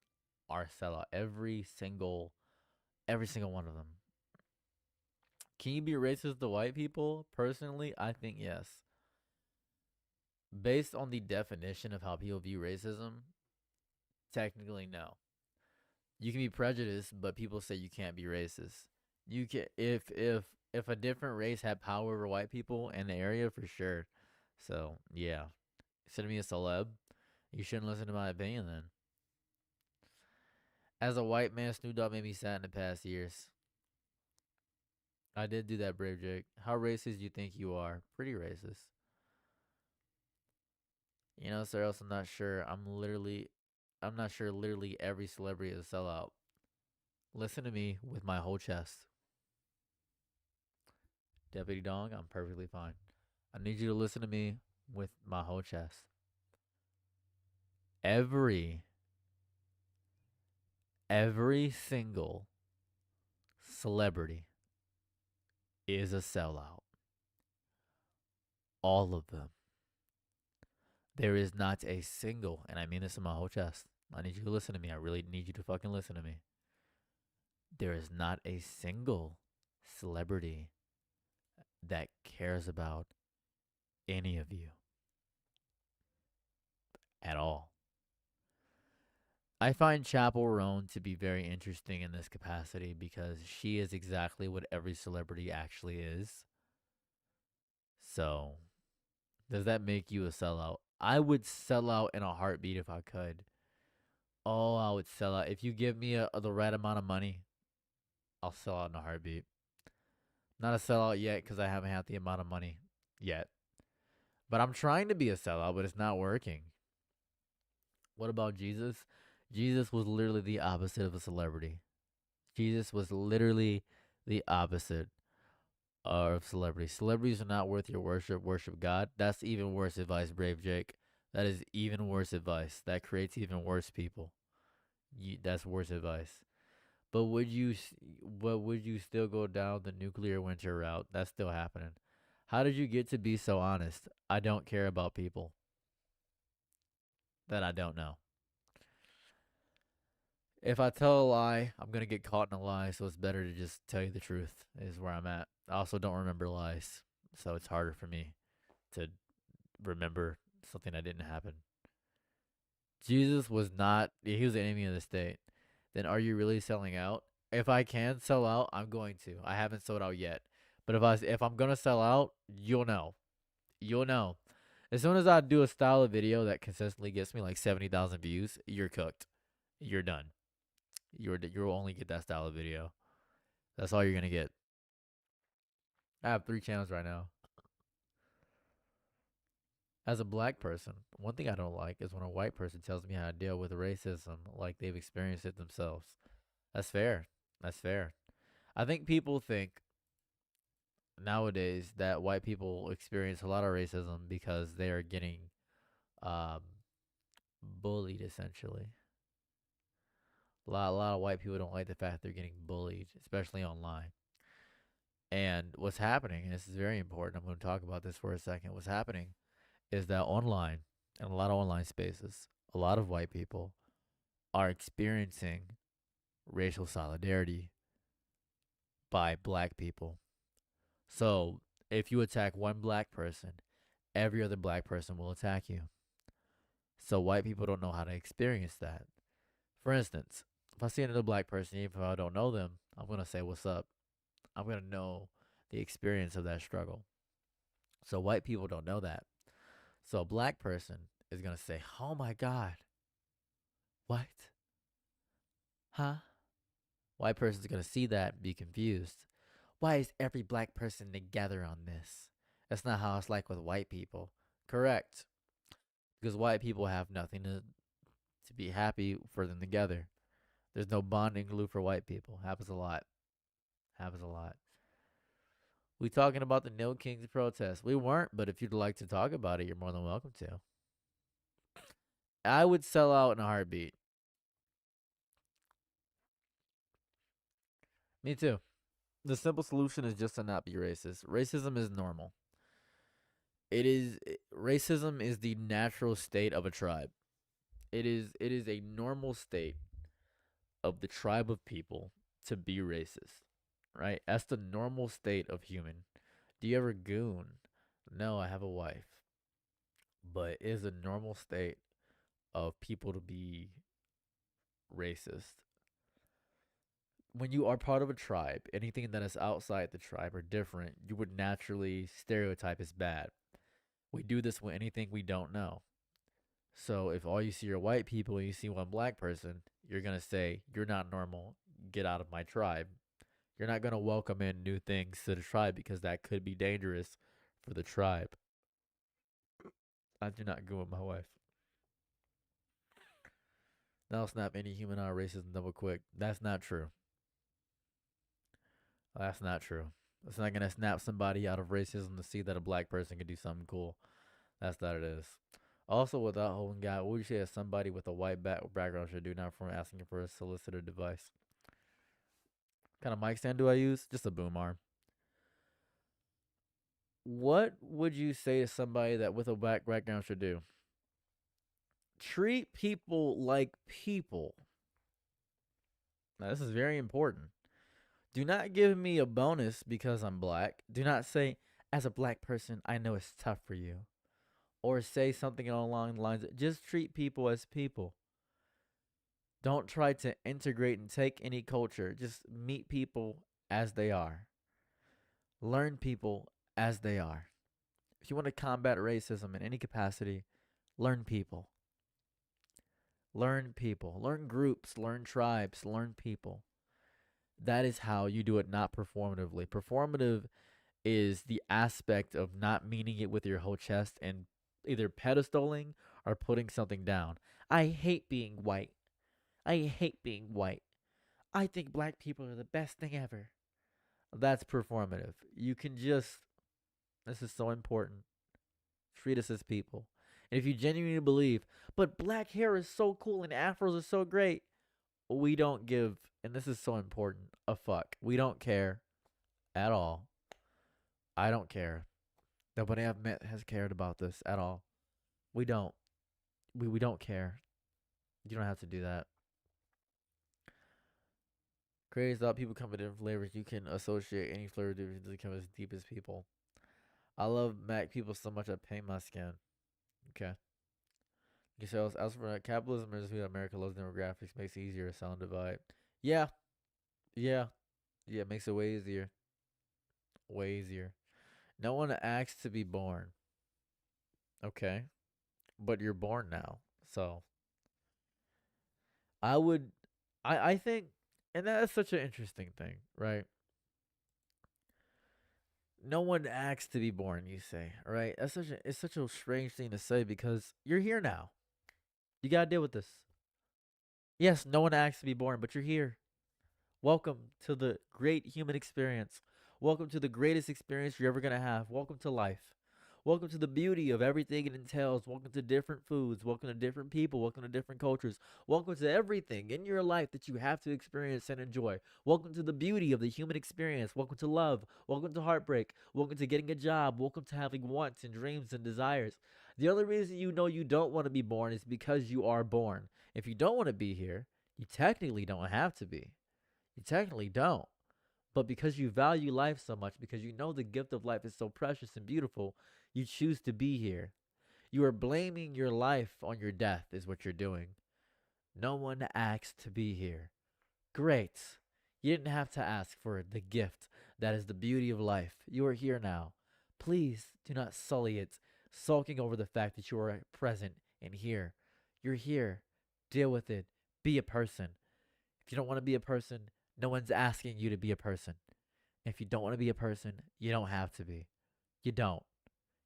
Speaker 1: are sellout. Every single one of them. Can you be racist to white people? Personally, I think yes. Based on the definition of how people view racism, technically no. You can be prejudiced, but people say you can't be racist. You can if a different race had power over white people in the area, for sure. So yeah, instead of me a celeb, you shouldn't listen to my opinion then. As a white man, Snoop Dogg made me sad in the past years. I did do that, Brave Jake. How racist do you think you are? Pretty racist. You know, sir, else I'm not sure. I'm not sure literally every celebrity is a sellout. Listen to me with my whole chest. Deputy Dong, I'm perfectly fine. I need you to listen to me with my whole chest. Every single celebrity is a sellout. All of them. There is not a single, and I mean this in my whole chest. I need you to listen to me. I really need you to fucking listen to me. There is not a single celebrity that cares about any of you at all. I find Chapel Roan to be very interesting in this capacity because she is exactly what every celebrity actually is. So, does that make you a sellout? I would sell out in a heartbeat if I could. Oh, I would sell out. If you give me the right amount of money, I'll sell out in a heartbeat. Not a sellout yet because I haven't had the amount of money yet. But I'm trying to be a sellout, but it's not working. What about Jesus? Jesus was literally the opposite of a celebrity. Jesus was literally the opposite of celebrities. Celebrities are not worth your worship. Worship God. That's even worse advice, Brave Jake. That is even worse advice. That creates even worse people. That's worse advice. But would you still go down the nuclear winter route? That's still happening. How did you get to be so honest? I don't care about people that I don't know. If I tell a lie, I'm going to get caught in a lie, so it's better to just tell you the truth is where I'm at. I also don't remember lies, so it's harder for me to remember something that didn't happen. Jesus was not, he was the enemy of the state. Then are you really selling out? If I can sell out, I'm going to. I haven't sold out yet. But if I'm going to sell out, you'll know. You'll know. As soon as I do a style of video that consistently gets me like 70,000 views, you're cooked. You're done. You'll only get that style of video. That's all you're going to get. I have 3 channels right now. As a black person, one thing I don't like is when a white person tells me how to deal with racism like they've experienced it themselves. That's fair. That's fair. I think people think nowadays that white people experience a lot of racism because they are getting bullied, essentially. A lot of white people don't like the fact they're getting bullied, especially online. And what's happening, and this is very important, I'm going to talk about this for a second. What's happening is that online, in a lot of online spaces, a lot of white people are experiencing racial solidarity by black people. So if you attack one black person, every other black person will attack you. So white people don't know how to experience that. For instance, if I see another black person, even if I don't know them, I'm going to say, what's up? I'm going to know the experience of that struggle. So white people don't know that. So a black person is going to say, "Oh my God, what? Huh?" White person's going to see that and be confused. Why is every black person together on this? That's not how it's like with white people. Correct. Because white people have nothing to be happy for them together. There's no bonding glue for white people. Happens a lot. Happens a lot. We talking about the No Kings protest. We weren't, but if you'd like to talk about it, you're more than welcome to. I would sell out in a heartbeat. Me too. The simple solution is just to not be racist. Racism is normal. Racism is the natural state of a tribe. It is a normal state of the tribe of people to be racist. Right? That's the normal state of human. Do you ever goon? No, I have a wife. But it is a normal state of people to be racist. When you are part of a tribe, anything that is outside the tribe or different, you would naturally stereotype as bad. We do this with anything we don't know. So if all you see are white people and you see one black person, you're going to say, "You're not normal. Get out of my tribe." You're not going to welcome in new things to the tribe because that could be dangerous for the tribe. I do not go with my wife. That'll snap any human out of racism double quick. That's not true. That's not true. It's not gonna snap somebody out of racism to see that a black person can do something cool. That's what it is. Also, without holding God, what would you say that somebody with a white background should do now for asking for a solicitor device? What kind of mic stand do I use? Just a boom arm. What would you say to somebody that with a black background should do? Treat people like people. Now, this is very important. Do not give me a bonus because I'm black. Do not say, "As a black person, I know it's tough for you." Or say something along the lines of, just treat people as people. Don't try to integrate and take any culture. Just meet people as they are. Learn people as they are. If you want to combat racism in any capacity, learn people. Learn people. Learn groups. Learn tribes. Learn people. That is how you do it, not performatively. Performative is the aspect of not meaning it with your whole chest and either pedestaling or putting something down. I hate being white. I hate being white. I think black people are the best thing ever. That's performative. You can just, this is so important, treat us as people. And if you genuinely believe, but black hair is so cool and afros are so great, we don't give, and this is so important, a fuck. We don't care at all. I don't care. Nobody I've met has cared about this at all. We don't. We don't care. You don't have to do that. Crazy thought people come in different flavors. You can associate any flavor difference to become as deep as people. I love Mac people so much I paint my skin. Okay. You say as for capitalism is who America loves demographics makes it easier to sell and divide. Yeah. Yeah. Yeah, it makes it way easier. Way easier. No one asks to be born. Okay. But you're born now. So I think, and that's such an interesting thing, right? No one asks to be born, you say, right? It's such a strange thing to say because you're here now. You gotta deal with this. Yes, no one asks to be born, but you're here. Welcome to the great human experience. Welcome to the greatest experience you're ever gonna have. Welcome to life. Welcome to the beauty of everything it entails. Welcome to different foods. Welcome to different people. Welcome to different cultures. Welcome to everything in your life that you have to experience and enjoy. Welcome to the beauty of the human experience. Welcome to love. Welcome to heartbreak. Welcome to getting a job. Welcome to having wants and dreams and desires. The only reason you know you don't want to be born is because you are born. If you don't want to be here, you technically don't have to be. You technically don't. But because you value life so much, because you know the gift of life is so precious and beautiful, you choose to be here. You are blaming your life on your death is what you're doing. No one asked to be here. Great. You didn't have to ask for the gift, That is the beauty of life. You are here now. Please do not sully it, sulking over the fact that you are present and here. You're here. Deal with it. Be a person. If you don't want to be a person, no one's asking you to be a person. If you don't want to be a person, you don't have to be. You don't.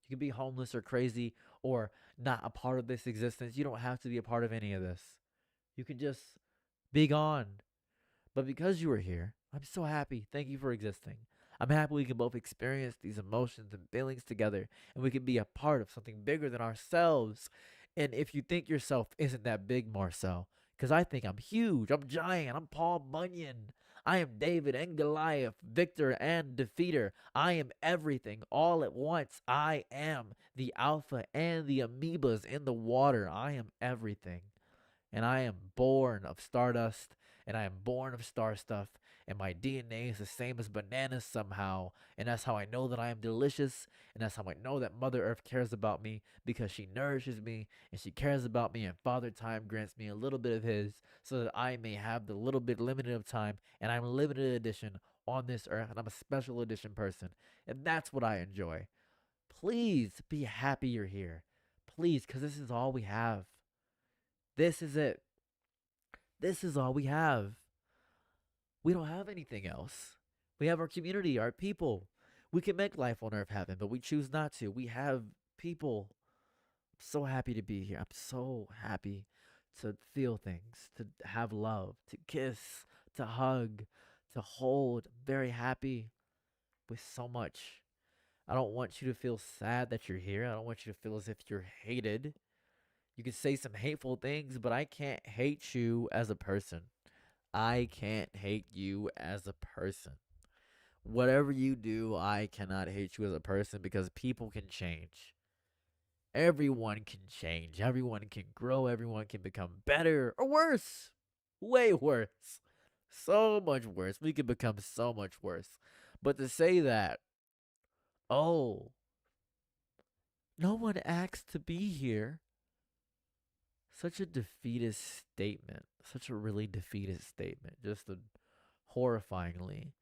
Speaker 1: You can be homeless or crazy or not a part of this existence. You don't have to be a part of any of this. You can just be gone. But because you are here, I'm so happy. Thank you for existing. I'm happy we can both experience these emotions and feelings together, and we can be a part of something bigger than ourselves. And if you think yourself isn't that big, Marcel, because I think I'm huge, I'm giant, I'm Paul Bunyan. I am David and Goliath, victor and defeater. I am everything all at once. I am the alpha and the amoebas in the water. I am everything. And I am born of stardust, and I am born of star stuff, and my DNA is the same as bananas somehow, and that's how I know that I am delicious, and that's how I know that Mother Earth cares about me, because she nourishes me, and she cares about me, and Father Time grants me a little bit of his, so that I may have the little bit limited of time, and I'm a limited edition on this earth, and I'm a special edition person, and that's what I enjoy. Please be happy you're here. Please, because this is all we have. This is it. This is all we have. We don't have anything else. We have our community, our people. We can make life on Earth happen, but we choose not to. We have people. I'm so happy to be here. I'm so happy to feel things, to have love, to kiss, to hug, to hold. I'm very happy with so much. I don't want you to feel sad that you're here. I don't want you to feel as if you're hated. You can say some hateful things, but I can't hate you as a person. I can't hate you as a person. Whatever you do, I cannot hate you as a person because people can change. Everyone can change. Everyone can grow. Everyone can become better or worse. Way worse. So much worse. We can become so much worse. But to say that, oh, no one asked to be here. Such a defeatist statement. Such a really defeatist statement. Just a horrifyingly.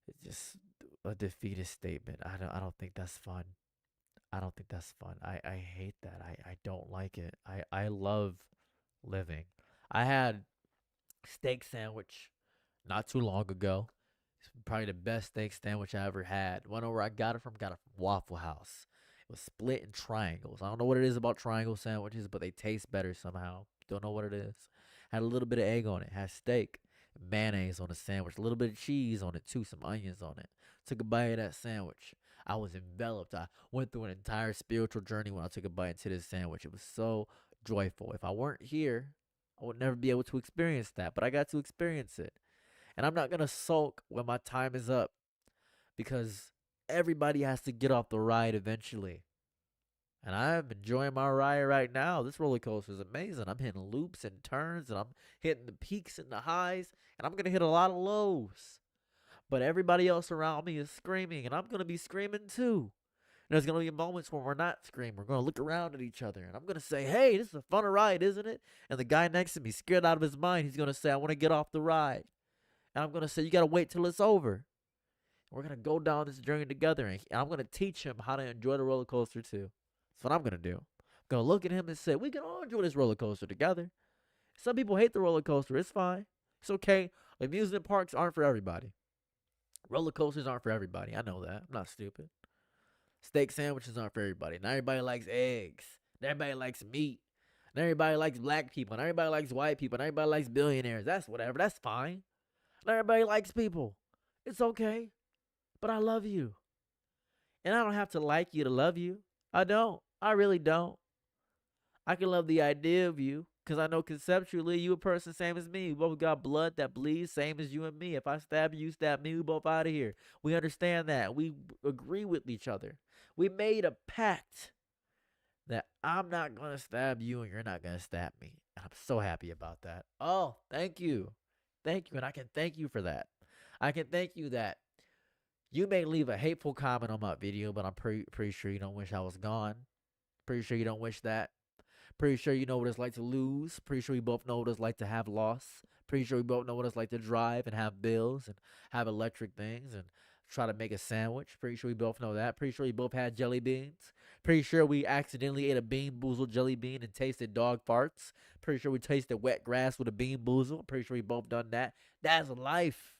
Speaker 1: It's just a defeatist statement. I don't think that's fun. I don't think that's fun. I hate that. I don't like it. I love living. I had steak sandwich not too long ago. It's probably the best steak sandwich I ever had. Went over, I got it from Waffle House. It was split in triangles. I don't know what it is about triangle sandwiches, but they taste better somehow. Don't know what it is. Had a little bit of egg on it. Had steak, mayonnaise on the sandwich, a little bit of cheese on it too, some onions on it. Took a bite of that sandwich. I was enveloped. I went through an entire spiritual journey when I took a bite into this sandwich. It was so joyful. If I weren't here, I would never be able to experience that, but I got to experience it. And I'm not going to sulk when my time is up because everybody has to get off the ride eventually. And I'm enjoying my ride right now. This roller coaster is amazing. I'm hitting loops and turns, and I'm hitting the peaks and the highs, and I'm going to hit a lot of lows. But everybody else around me is screaming, and I'm going to be screaming too. And there's going to be moments when we're not screaming. We're going to look around at each other, and I'm going to say, hey, this is a fun ride, isn't it? And the guy next to me, scared out of his mind, he's going to say, I want to get off the ride. And I'm going to say, you got to wait till it's over. We're going to go down this journey together, and I'm going to teach him how to enjoy the roller coaster too. That's what I'm going to do. I'm going to look at him and say, we can all enjoy this roller coaster together. Some people hate the roller coaster. It's fine. It's okay. Amusement parks aren't for everybody. Roller coasters aren't for everybody. I know that. I'm not stupid. Steak sandwiches aren't for everybody. Not everybody likes eggs. Not everybody likes meat. Not everybody likes black people. Not everybody likes white people. Not everybody likes billionaires. That's whatever. That's fine. Not everybody likes people. It's okay. But I love you. And I don't have to like you to love you. I don't. I really don't. I can love the idea of you because I know conceptually you a person same as me. We both got blood that bleeds same as you and me. If I stab you, you stab me, we both out of here. We understand that. We agree with each other. We made a pact that I'm not going to stab you and you're not going to stab me. I'm so happy about that. Oh, thank you. Thank you. And I can thank you for that. I can thank you that you may leave a hateful comment on my video, but I'm pretty sure you don't wish I was gone. Pretty sure you don't wish that. Pretty sure you know what it's like to lose. Pretty sure we both know what it's like to have loss. Pretty sure we both know what it's like to drive and have bills and have electric things and try to make a sandwich. Pretty sure we both know that. Pretty sure we both had jelly beans. Pretty sure we accidentally ate a bean boozled jelly bean and tasted dog farts. Pretty sure we tasted wet grass with a bean boozle. Pretty sure we both done that. That's life.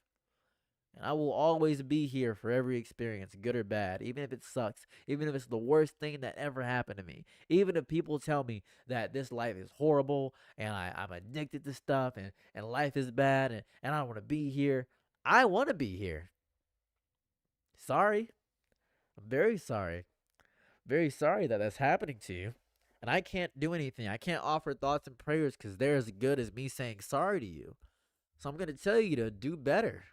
Speaker 1: And I will always be here for every experience, good or bad, even if it sucks, even if it's the worst thing that ever happened to me. Even if people tell me that this life is horrible and I'm addicted to stuff and life is bad and I don't want to be here. I want to be here. Sorry. I'm very sorry. Very sorry that that's happening to you. And I can't do anything. I can't offer thoughts and prayers because they're as good as me saying sorry to you. So I'm going to tell you to do better.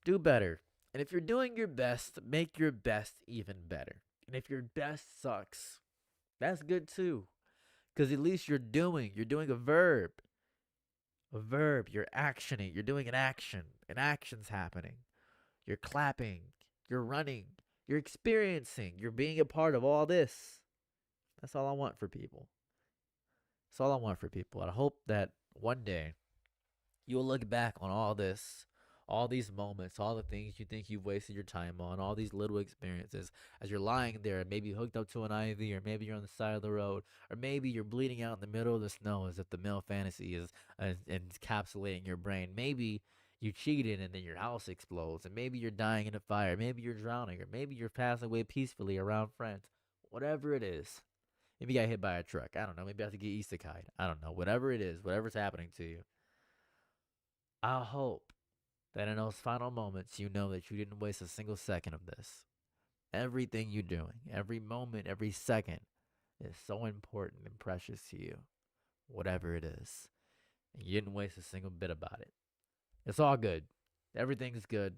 Speaker 1: Do better. And if you're doing your best, make your best even better. And if your best sucks, that's good too. Because at least you're doing a verb. A verb. You're actioning. You're doing an action. An action's happening. You're clapping. You're running. You're experiencing. You're being a part of all this. That's all I want for people. That's all I want for people. And I hope that one day you'll look back on all this, all these moments, all the things you think you've wasted your time on, all these little experiences as you're lying there, maybe hooked up to an IV, or maybe you're on the side of the road, or maybe you're bleeding out in the middle of the snow as if the male fantasy is encapsulating your brain. Maybe you cheated and then your house explodes, and maybe you're dying in a fire, maybe you're drowning, or maybe you're passing away peacefully around friends. Whatever it is. Maybe you got hit by a truck. I don't know. Maybe I have to get isekai. I don't know. Whatever it is, whatever's happening to you. I hope that in those final moments, you know that you didn't waste a single second of this. Everything you're doing, every moment, every second is so important and precious to you, whatever it is. And you didn't waste a single bit about it. It's all good. Everything's good,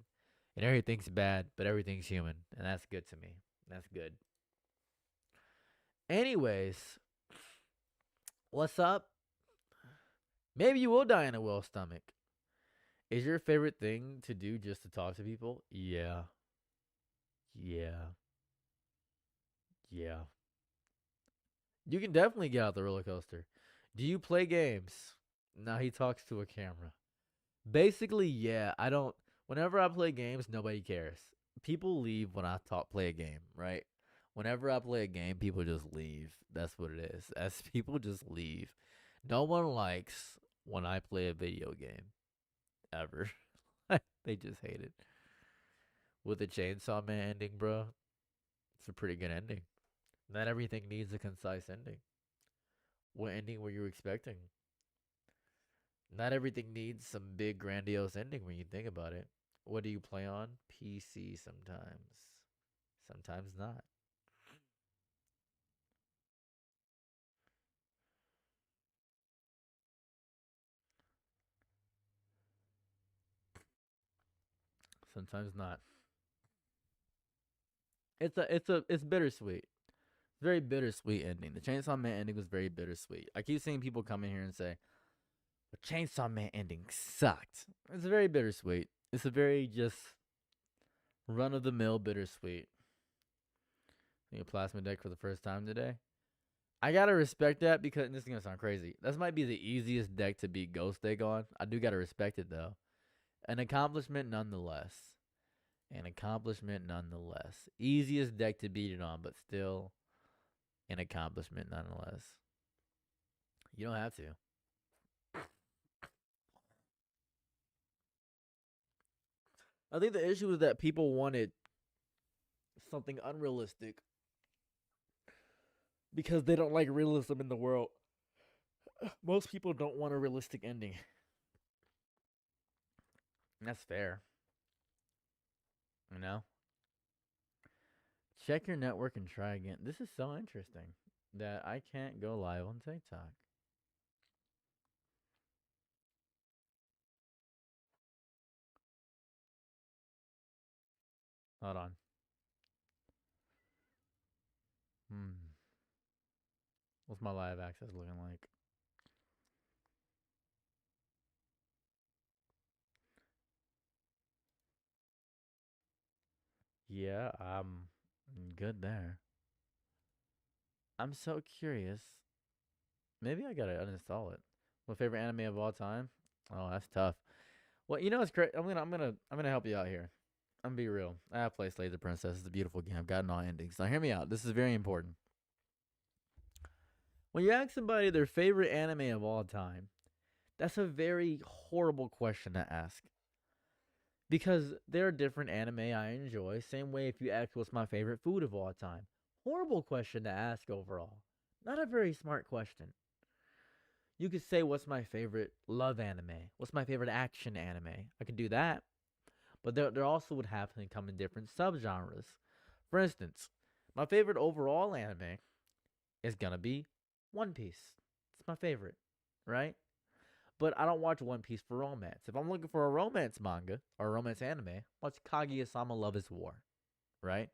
Speaker 1: and everything's bad, but everything's human, and that's good to me. That's good. Anyways, what's up? Maybe you will die in a whale stomach. Is your favorite thing to do just to talk to people? Yeah. Yeah. Yeah. You can definitely get out the roller coaster. Do you play games? Now he talks to a camera. Basically, yeah. I don't. Whenever I play games, nobody cares. People leave when I play a game, right? Whenever I play a game, people just leave. That's what it is. As people just leave. No one likes when I play a video game. Ever. They just hate it. With the Chainsaw Man ending, bro, it's a pretty good ending. Not everything needs a concise ending. What ending were you expecting? Not everything needs some big grandiose ending when you think about it. What do you play on? PC sometimes. Sometimes not. Sometimes not. It's bittersweet. Very bittersweet ending. The Chainsaw Man ending was very bittersweet. I keep seeing people come in here and say, the Chainsaw Man ending sucked. It's very bittersweet. It's a very just run of the mill bittersweet. Need a plasma deck for the first time today. I gotta respect that because this is gonna sound crazy. This might be the easiest deck to beat Ghost Deck on. I do gotta respect it though. An accomplishment nonetheless. An accomplishment nonetheless. Easiest deck to beat it on, but still an accomplishment nonetheless. You don't have to. I think the issue is that people wanted something unrealistic because they don't like realism in the world. Most people don't want a realistic ending. And that's fair. You know? Check your network and try again. This is so interesting that I can't go live on TikTok. Hold on. What's my live access looking like? Yeah, I'm good there. I'm so curious. Maybe I gotta uninstall it. My favorite anime of all time? Oh, that's tough. Well, you know it's great. I'm gonna help you out here. I'm gonna be real. I have played Slay the Princess. It's a beautiful game. I've gotten all endings. Now hear me out. This is very important. When you ask somebody their favorite anime of all time, that's a very horrible question to ask. Because there are different anime I enjoy. Same way if you ask what's my favorite food of all time. Horrible question to ask overall. Not a very smart question. You could say what's my favorite love anime? What's my favorite action anime? I could do that. But there also would have to come in different subgenres. For instance, my favorite overall anime is gonna be One Piece. It's my favorite, right? But I don't watch One Piece for romance. If I'm looking for a romance manga or a romance anime, watch Kaguya-sama Love is War, right?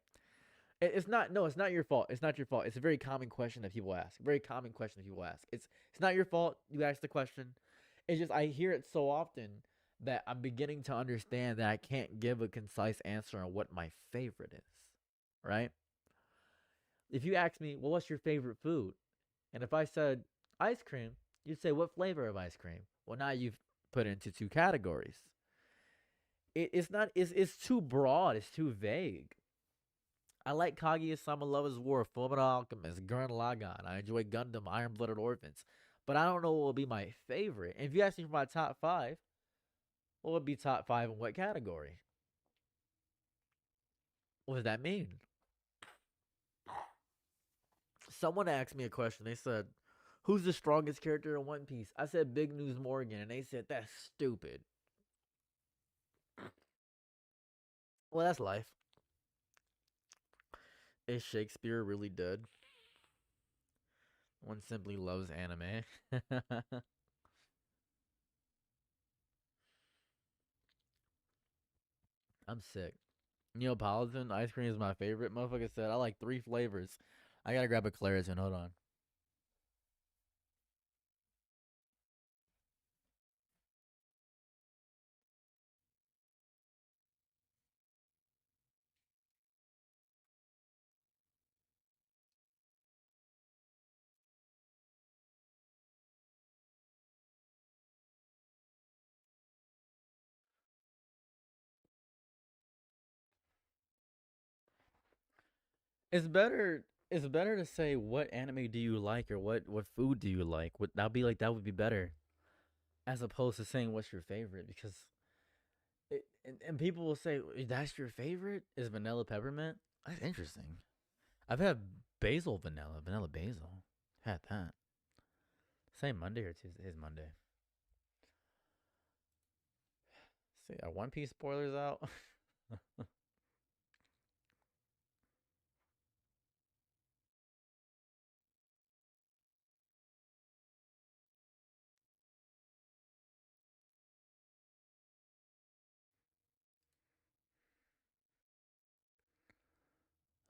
Speaker 1: It's not. No, it's not your fault. It's not your fault. It's a very common question that people ask. Very common question that people ask. It's not your fault. You asked the question. It's just I hear it so often that I'm beginning to understand that I can't give a concise answer on what my favorite is, right? If you ask me, well, what's your favorite food? And if I said ice cream, you'd say, what flavor of ice cream? Well, now you've put it into two categories. It's not. It's too broad. It's too vague. I like Kaguya-sama Love is War, Fullmetal Alchemist, Gurren Lagann. I enjoy Gundam, Iron-Blooded Orphans. But I don't know what will be my favorite. And if you ask me for my top five, what would be top five in what category? What does that mean? Someone asked me a question. They said, who's the strongest character in One Piece? I said Big News Morgan, and they said, that's stupid. Well, that's life. Is Shakespeare really dead? One simply loves anime. I'm sick. Neapolitan ice cream is my favorite. Motherfucker said I like 3 flavors. I gotta grab a Claritin. Hold on. It's better. It's better to say what anime do you like or what food do you like. That would be better as opposed to saying what's your favorite because and people will say that's your favorite is vanilla peppermint. That's interesting. I've had vanilla basil. Had that. Same Monday or Tuesday? Is Monday. See, are One Piece spoilers out?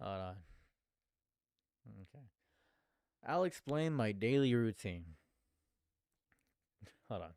Speaker 1: Hold on. Okay. I'll explain my daily routine. Hold on.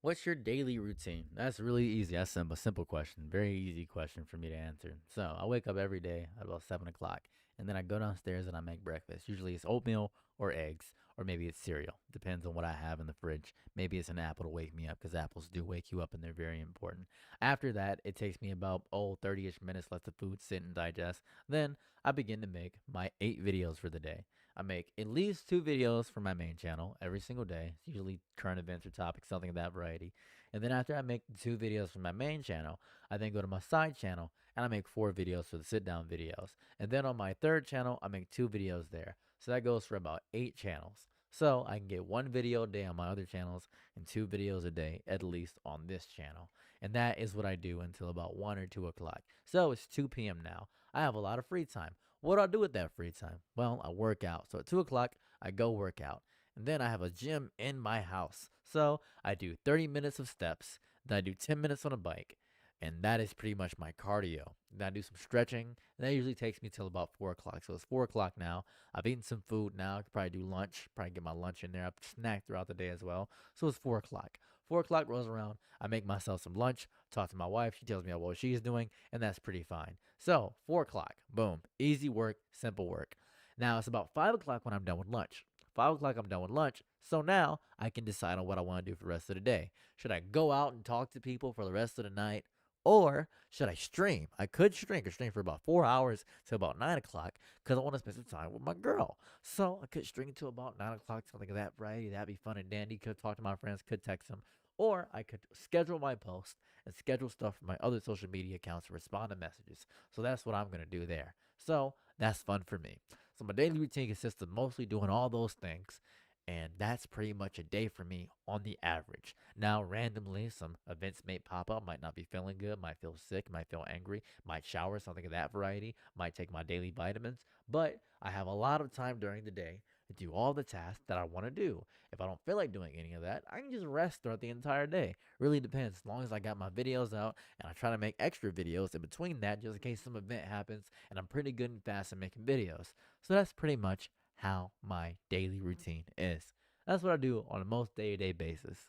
Speaker 1: What's your daily routine? That's really easy. That's a simple question. Very easy question for me to answer. So I wake up every day at about 7 o'clock, and then I go downstairs and I make breakfast. Usually it's oatmeal or eggs, or maybe it's cereal. Depends on what I have in the fridge. Maybe it's an apple to wake me up because apples do wake you up and they're very important. After that, it takes me about 30-ish minutes, let the food sit and digest. Then I begin to make my 8 videos for the day. I make at least 2 videos for my main channel every single day. It's usually current events or topics, something of that variety. And then after I make 2 videos for my main channel, I then go to my side channel and I make 4 videos for the sit down videos. And then on my third channel, I make 2 videos there. So that goes for about 8 channels. So I can get 1 video a day on my other channels and 2 videos a day at least on this channel. And that is what I do until about 1 or 2 o'clock. So it's 2 p.m. now. I have a lot of free time. What do I do with that free time? Well, I work out. So at 2 o'clock, I go work out. And then I have a gym in my house. So I do 30 minutes of steps. Then I do 10 minutes on a bike. And that is pretty much my cardio. Then I do some stretching. And that usually takes me till about 4 o'clock. So it's 4 o'clock now. I've eaten some food now. I could probably do lunch. Probably get my lunch in there. I've snacked throughout the day as well. So it's 4 o'clock. 4 o'clock rolls around. I make myself some lunch. Talk to my wife. She tells me what she's doing. And that's pretty fine. So 4 o'clock. Boom. Easy work. Simple work. Now it's about 5 o'clock when I'm done with lunch. 5 o'clock I'm done with lunch. So now I can decide on what I want to do for the rest of the day. Should I go out and talk to people for the rest of the night? Or should I stream? I could stream. I could stream for about 4 hours till about 9 o'clock because I want to spend some time with my girl. So I could stream till about 9 o'clock, something of that variety. That'd be fun and dandy. Could talk to my friends, could text them. Or I could schedule my posts and schedule stuff for my other social media accounts to respond to messages. So that's what I'm going to do there. So that's fun for me. So my daily routine consists of mostly doing all those things. And that's pretty much a day for me on the average. Now, randomly, some events may pop up. Might not be feeling good. Might feel sick. Might feel angry. Might shower, something of that variety. Might take my daily vitamins. But I have a lot of time during the day to do all the tasks that I want to do. If I don't feel like doing any of that, I can just rest throughout the entire day. Really depends. As long as I got my videos out and I try to make extra videos in between that just in case some event happens, and I'm pretty good and fast at making videos. So that's pretty much how my daily routine is. That's what I do on a most day-to-day basis.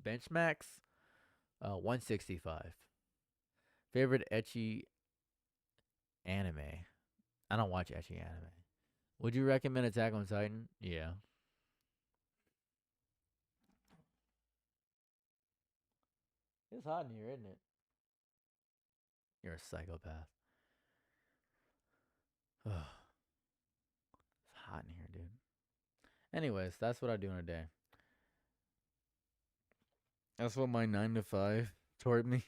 Speaker 1: Benchmax, 165. Favorite ecchi anime? I don't watch ecchi anime. Would you recommend Attack on Titan? Yeah. It's hot in here, isn't it? You're a psychopath. It's hot in here, dude. Anyways, that's what I do in a day. That's what my 9 to 5 toward me.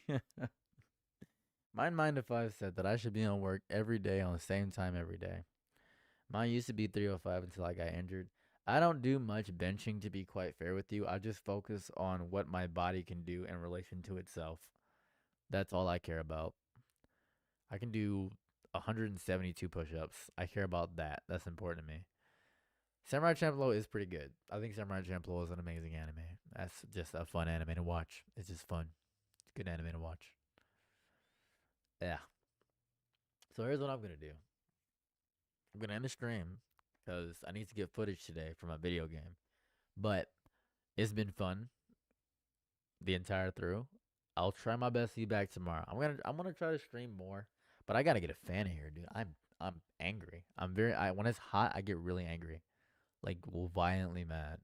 Speaker 1: My 9 to 5 said that I should be on work every day on the same time every day. Mine used to be 3:05 until I got injured. I don't do much benching, to be quite fair with you. I just focus on what my body can do in relation to itself. That's all I care about. I can do 172 push-ups. I care about that. That's important to me. Samurai Champloo is pretty good. I think Samurai Champloo is an amazing anime. That's just a fun anime to watch. It's just fun. It's a good anime to watch. Yeah. So here's what I'm going to do. I'm going to end the stream because I need to get footage today for my video game. But it's been fun the entire through. I'll try my best to be back tomorrow. I'm gonna try to stream more, but I gotta get a fan of here, dude. I'm angry. When it's hot, I get really angry, like violently mad.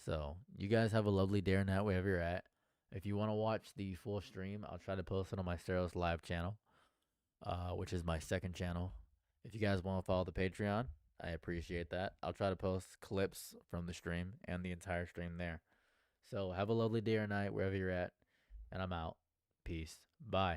Speaker 1: So you guys have a lovely day or night wherever you're at. If you want to watch the full stream, I'll try to post it on my Steros Live channel, which is my second channel. If you guys want to follow the Patreon, I appreciate that. I'll try to post clips from the stream and the entire stream there. So have a lovely day or night wherever you're at, and I'm out. Peace. Bye.